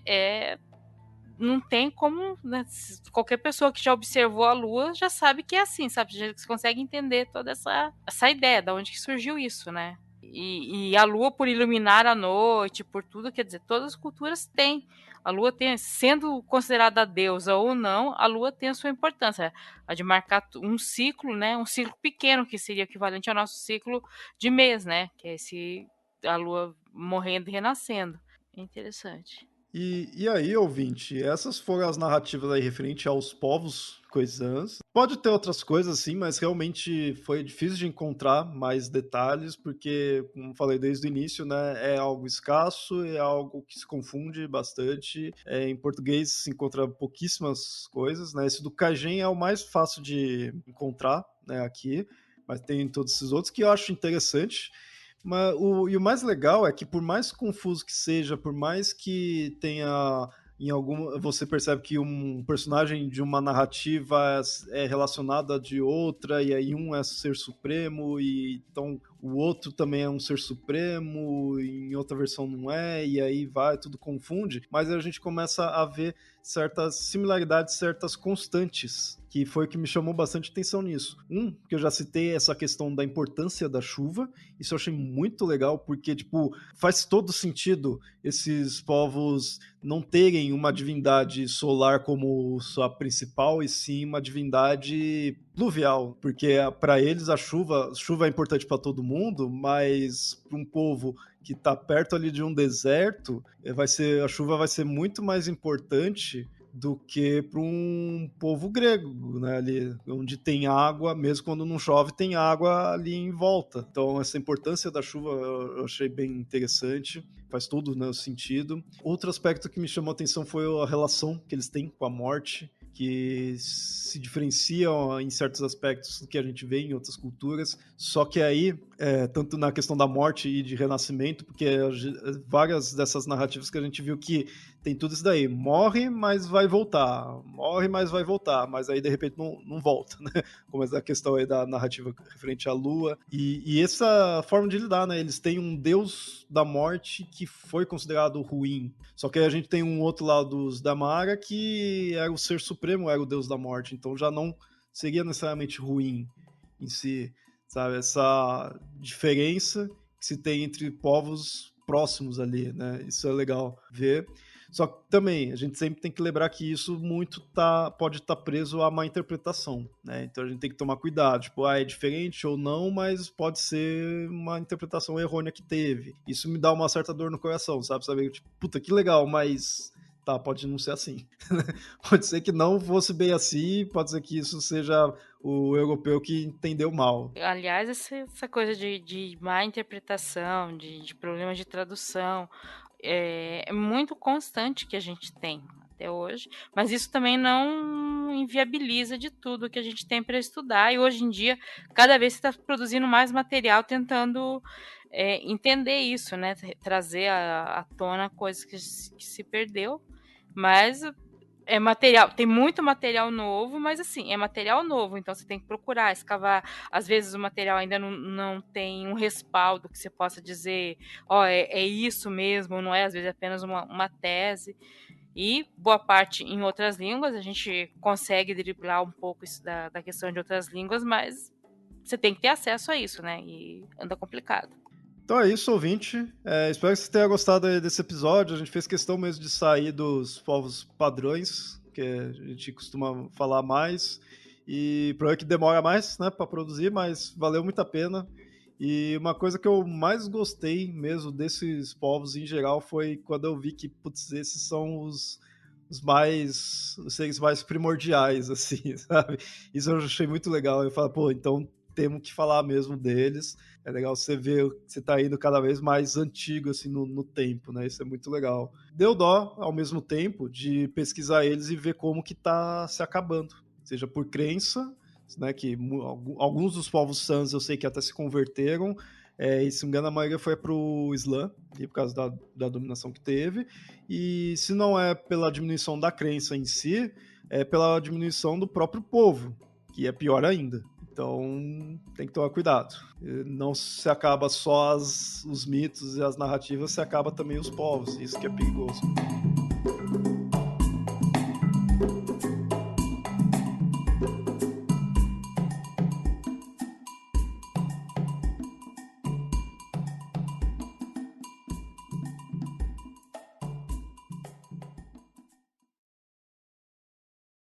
[SPEAKER 4] Não tem como, né? Qualquer pessoa que já observou a lua já sabe que é assim, sabe? Você consegue entender toda essa ideia, de onde que surgiu isso, né? E a lua, por iluminar a noite, por tudo, quer dizer, todas as culturas têm. A lua tem, sendo considerada deusa ou não, a lua tem a sua importância. A de marcar um ciclo, né? Um ciclo pequeno, que seria equivalente ao nosso ciclo de mês, né? Que é a lua morrendo e renascendo. É interessante.
[SPEAKER 2] E aí, ouvinte, essas foram as narrativas aí referente aos povos coisãs. Pode ter outras coisas, sim, mas realmente foi difícil de encontrar mais detalhes, porque, como falei desde o início, né, é algo escasso, é algo que se confunde bastante. Em português se encontra pouquíssimas coisas, né? Esse do Cajém é o mais fácil de encontrar, né, aqui, mas tem todos esses outros que eu acho interessante. E o mais legal é que, por mais confuso que seja, por mais que tenha em algum. Você percebe que um personagem de uma narrativa é relacionado a de outra, e aí um é ser supremo, e então o outro também é um ser supremo, e em outra versão não é, e aí vai, tudo confunde, mas a gente começa a ver certas similaridades, certas constantes que foi o que me chamou bastante atenção nisso. Que eu já citei, essa questão da importância da chuva. Isso eu achei muito legal, porque, tipo, faz todo sentido esses povos não terem uma divindade solar como sua principal, e sim uma divindade pluvial, porque para eles a chuva é importante para todo mundo, mas para um povo que está perto ali de um deserto, a chuva vai ser muito mais importante do que para um povo grego, né? Ali onde tem água, mesmo quando não chove, tem água ali em volta. Então essa importância da chuva eu achei bem interessante, faz todo, né, o sentido. Outro aspecto que me chamou a atenção foi a relação que eles têm com a morte, que se diferenciam em certos aspectos do que a gente vê em outras culturas, só que aí, tanto na questão da morte e de renascimento, porque várias dessas narrativas que a gente viu que tem tudo isso daí, morre, mas vai voltar, morre, mas vai voltar, mas aí de repente não volta, né? Como essa questão aí da narrativa referente à lua, e essa forma de lidar, né? Eles têm um deus da morte que foi considerado ruim, só que aí a gente tem um outro lado dos Damara que era o ser supremo, era o deus da morte, então já não seria necessariamente ruim em si, sabe? Essa diferença que se tem entre povos próximos ali, né? Isso é legal ver. Só que também a gente sempre tem que lembrar que isso muito pode estar preso a má interpretação, né? Então a gente tem que tomar cuidado, tipo, é diferente ou não, mas pode ser uma interpretação errônea que teve. Isso me dá uma certa dor no coração, sabe? Saber, tipo, puta, que legal, mas tá, pode não ser assim. Pode ser que não fosse bem assim, pode ser que isso seja o europeu que entendeu mal.
[SPEAKER 4] Aliás, essa coisa de má interpretação, de problemas de tradução, é muito constante que a gente tem até hoje, mas isso também não inviabiliza de tudo que a gente tem para estudar, e hoje em dia, cada vez se está produzindo mais material tentando entender isso, né? Trazer à tona coisas que se perdeu, mas é material, tem muito material novo, mas assim, é material novo, então você tem que procurar, escavar. Às vezes o material ainda não tem um respaldo que você possa dizer, é isso mesmo, não é? Às vezes é apenas uma tese. E boa parte em outras línguas, a gente consegue driblar um pouco isso da questão de outras línguas, mas você tem que ter acesso a isso, né? E anda complicado.
[SPEAKER 2] Então é isso, ouvinte. Espero que você tenha gostado desse episódio. A gente fez questão mesmo de sair dos povos padrões, que a gente costuma falar mais. E provavelmente que demora mais, né, para produzir, mas valeu muito a pena. E uma coisa que eu mais gostei mesmo desses povos em geral foi quando eu vi que, putz, esses são os seres mais primordiais, assim, sabe? Isso eu achei muito legal. Eu falo, pô, então temos que falar mesmo deles. É legal você ver que você tá indo cada vez mais antigo, assim, no tempo, né? Isso é muito legal. Deu dó, ao mesmo tempo, de pesquisar eles e ver como que tá se acabando. Seja por crença, né? Que alguns dos povos Sans eu sei que até se converteram. E se não me engano, a maioria foi pro Islã, por causa da dominação que teve. E se não é pela diminuição da crença em si, é pela diminuição do próprio povo, que é pior ainda. Então, tem que tomar cuidado. Não se acaba só os mitos e as narrativas, se acaba também os povos. Isso que é perigoso.